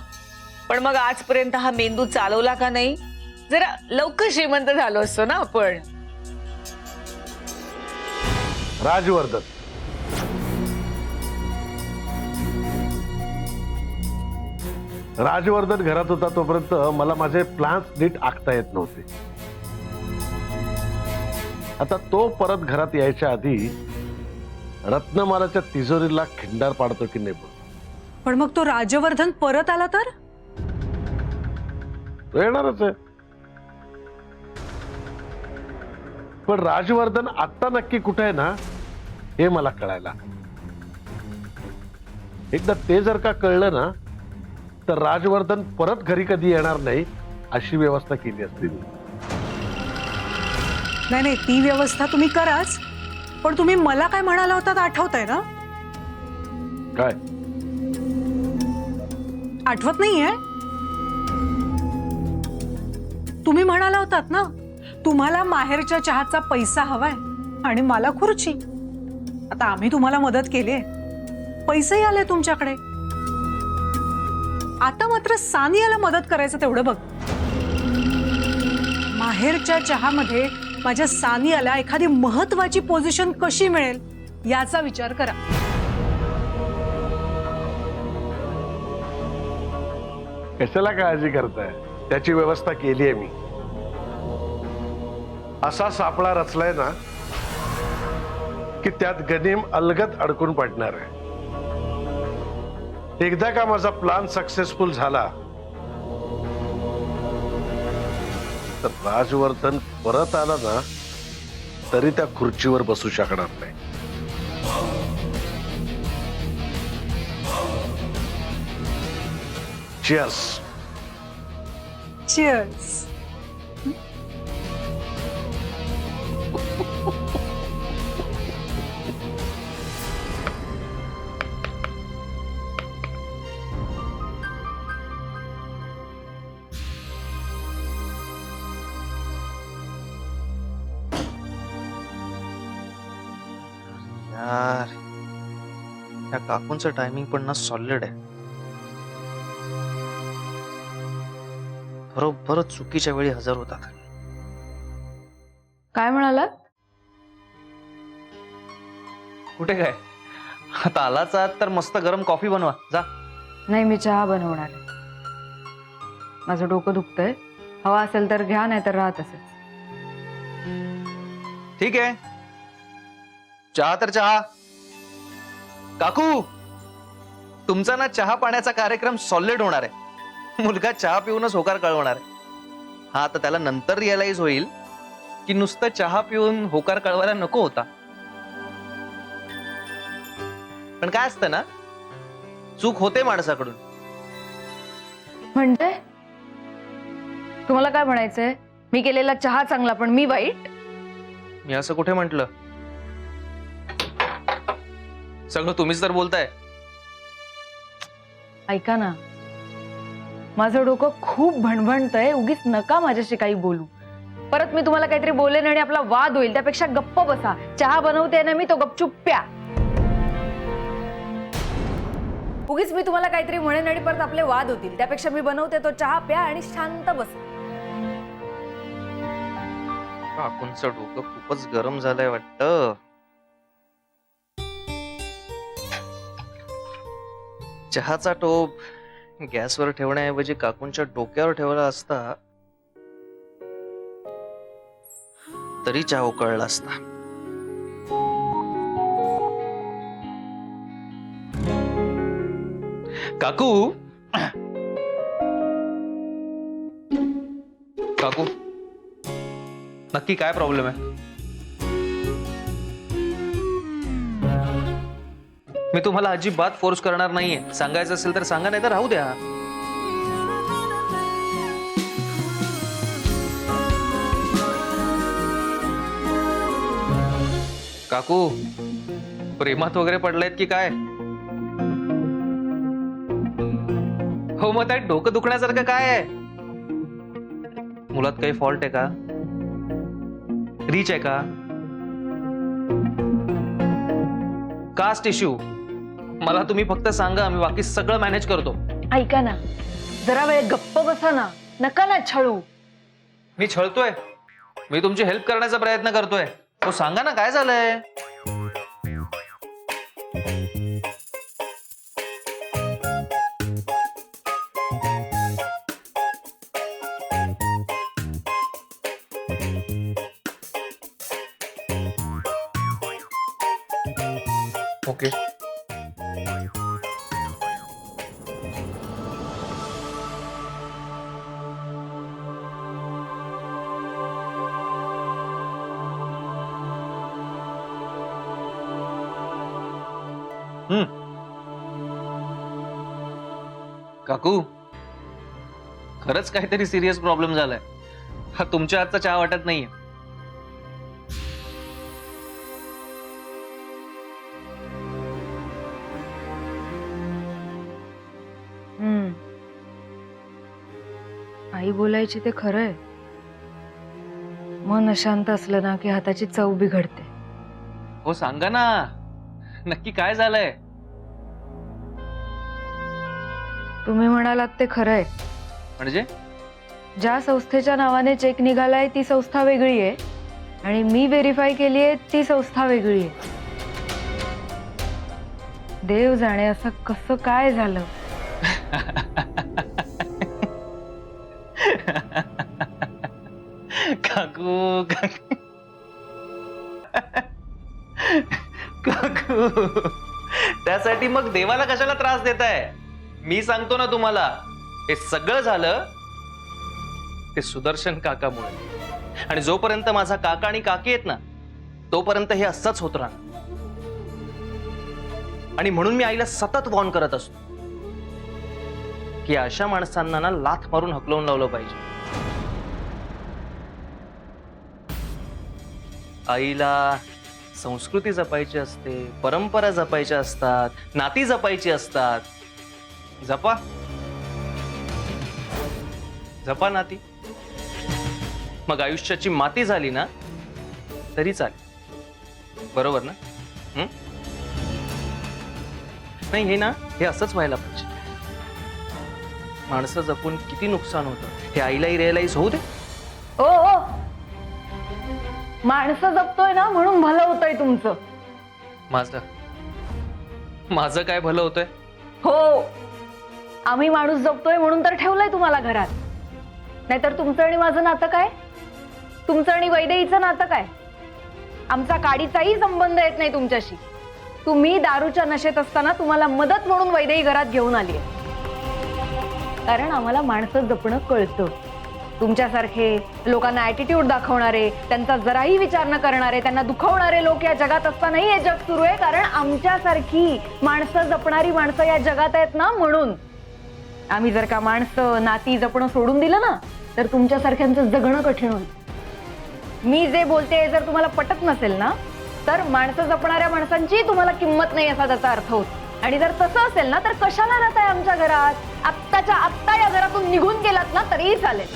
पण मग आजपर्यंत हा मेंदू चालवला का नाही? जरा लवकर श्रीमंत झालो असतो ना आपण. राजवर्धन, राजवर्धन घरात होता तोपर्यंत मला माझे प्लॅन्स नीट आखता येत नव्हते. आता तो परत घरात यायच्या आधी रत्नमालाच्या तिजोरीला खिंडार पाडतो की नाही बघ. पण मग तो राजवर्धन परत आला तर? तो येणारच आहे. पण राजवर्धन आता नक्की कुठे आहे ना हे मला कळायला. एकदा ते जर का कळलं ना तर राजवर्धन परत घरी कधी येणार नाही अशी व्यवस्था केली असती मी. नाही, ती व्यवस्था तुम्ही कराच, पण तुम्ही मला काय म्हणाला होता आठवतंय ना? काय आठवत नाहीये? तुम्ही म्हणाला होतात ना, तुम्हाला माहेरच्या चहाचा पैसा हवाय आणि मला खुर्ची. आता आम्ही तुम्हाला मदत केली, पैसेही आले तुमच्याकडे. आता मात्र सानियाला मदत करायचं तेवढं बघ. माहेरच्या चहामध्ये माझ्या सानियाला एखादी महत्वाची पोझिशन कशी मिळेल याचा विचार करा. कशाला काळजी करताय? त्याची व्यवस्था केली आहे मी. असा सापळा रचलाय ना की त्यात गनीम अलगद अडकून पडणार आहे. एकदा का माझा प्लान सक्सेसफुल झाला तर राजवर्धन परत आला ना तरी त्या खुर्चीवर बसू शकणार नाही. चिअर्स. Cheers. यार या काकूंचं टायमिंग पण ना सॉलिड आहे. बरोबर चुकीच्या वेळी हजर होतात. काय म्हणालात? कुठे काय आता आलाच आहात तर मस्त गरम कॉफी बनवा जा. नाही, मी चहा बनवणार आहे. माझं डोकं दुखतंय. हवा असेल तर घ्या, नाही तर राहत असेल. ठीक आहे, चहा तर चहा. काकू तुमचा ना चहा पाण्याचा कार्यक्रम सॉलिड होणार आहे. मुलगा चहा पिऊनच होकार कळवणार आहे. हा आता त्याला नंतर रिअलाइज होईल की नुसतं चहा पिऊन होकार कळवायला नको होता. पण काय असतं ना, चूक होते माणसाकडून. म्हणजे तुम्हाला काय म्हणायचंय? मी केलेला चहा चांगला पण मी वाईट? मी असं कुठे म्हंटल? सगळं तुम्हीच तर बोलताय. ऐका ना, माझं डोकं खूप भणभणतंय. उगीच नका माझ्याशी काही बोलू. परत मी तुम्हाला काहीतरी बोलेन आणि आपला वाद होईल. त्यापेक्षा गप्प बसा. चहा बनवते ना मी, तो गपचूप प्या. उगीच मी तुम्हाला काहीतरी म्हणेन आणि परत आपले वाद होतील. त्यापेक्षा मी बनवते तो चहा, प्या आणि शांत बसा. काकूंचं डोकं खूपच गरम झालंय वाटतं. चहाचा टोप गॅसवर ठेवण्याऐवजी काकूंच्या डोक्यावर ठेवला असता तरी चहा उकळला असता. काकू काकू नक्की काय प्रॉब्लेम आहे? मी तुम्हाला अजिबात फोर्स करणार नाहीये. सांगायचं असेल तर सांगा, नाही तर राहू द्या. काकू प्रेमात वगैरे पडलायत की काय? हो मग त्यात डोकं दुखण्यासारखं काय आहे? मुलात काही फॉल्ट आहे का? रीच आहे का? Caste issue? मला तुम्ही फक्त सांगा, मी बाकी सगळं मॅनेज करतो. ऐका ना, जरा वेळ गप्प बसा ना. नका ना छळू. मी छळतोय? मी तुमची हेल्प करण्याचा प्रयत्न करतोय. हो सांगा ना काय झालंय? ओके. काकू, खरंच काहीतरी सिरियस प्रॉब्लेम झालाय. हा तुमच्या हातचा चहा वाटत नाहीये. आई बोलायची ते खरंय. मन अशांत असलं ना की हाताची चव बिघडते. हो सांगा ना, नक्की काय झालंय? तुम्ही म्हणालात ते खरंय. म्हणजे ज्या संस्थेच्या नावाने चेक निघालाय ती संस्था वेगळी आहे आणि मी व्हेरीफाय केली आहे ती संस्था वेगळी आहे. देव जाणे असं कसं काय झालं. काकू काकू, त्यासाठी मग देवाला कशाला त्रास देताय? मी सांगतो ना तुम्हाला, हे सगळं झालं ते सुदर्शन काकामुळे. आणि जोपर्यंत माझा काका आणि काकी आहेत ना, तोपर्यंत हे असंच होत राहणार. आणि म्हणून मी आईला सतत वॉर्न करत असतो की अशा माणसांना ना लाथ मारून हकलवून लावलं पाहिजे. आईला संस्कृती जपायची असते, परंपरा जपायच्या असतात, नाती जपायची असतात. जपा जपा नाती. मग आयुष्याची माती झाली ना तरी चालेल. बरोबर ना? नाही, हे ना हे असंच व्हायला पाहिजे. माणसं जपून किती नुकसान होतं हे आईलाही रिअलाइज होऊ दे. ओ ओ, माणसं जपतोय ना म्हणून भलं होतंय तुमचं. माझं काय भलं होतंय? हो, आम्ही माणूस जपतोय म्हणून तर ठेवलंय तुम्हाला घरात. नाहीतर तुमचं आणि माझं नातं काय? तुमचं आणि वैदेहीचं नातं काय? आमचा काडीचाही संबंध येत नाही तुमच्याशी. तुम्ही दारूच्या नशेत असताना तुम्हाला मदत म्हणून वैदेही घरात घेऊन आली. कारण आम्हाला माणसं जपणं कळतं. तुमच्यासारखे लोकांना ॲटिट्यूड दाखवणारे, त्यांचा जराही विचार न करणारे, त्यांना दुखवणारे लोक या जगात असतानाही हे जग सुरू आहे. कारण आमच्यासारखी माणसं जपणारी माणसं या जगात आहेत ना, म्हणून. आम्ही जर का माणसं नाती जपणं सोडून दिलं ना तर तुमच्यासारख्यांचं जगणं कठीण होईल. मी जे बोलते जर तुम्हाला पटत नसेल ना तर माणसं जपणाऱ्या माणसांची तुम्हाला किंमत नाही असा त्याचा अर्थ होतो. आणि जर तसं असेल ना तर कशाला राहताय आमच्या घरात? आत्ताच्या आत्ता या घरातून निघून गेलात ना तरीही चालेल.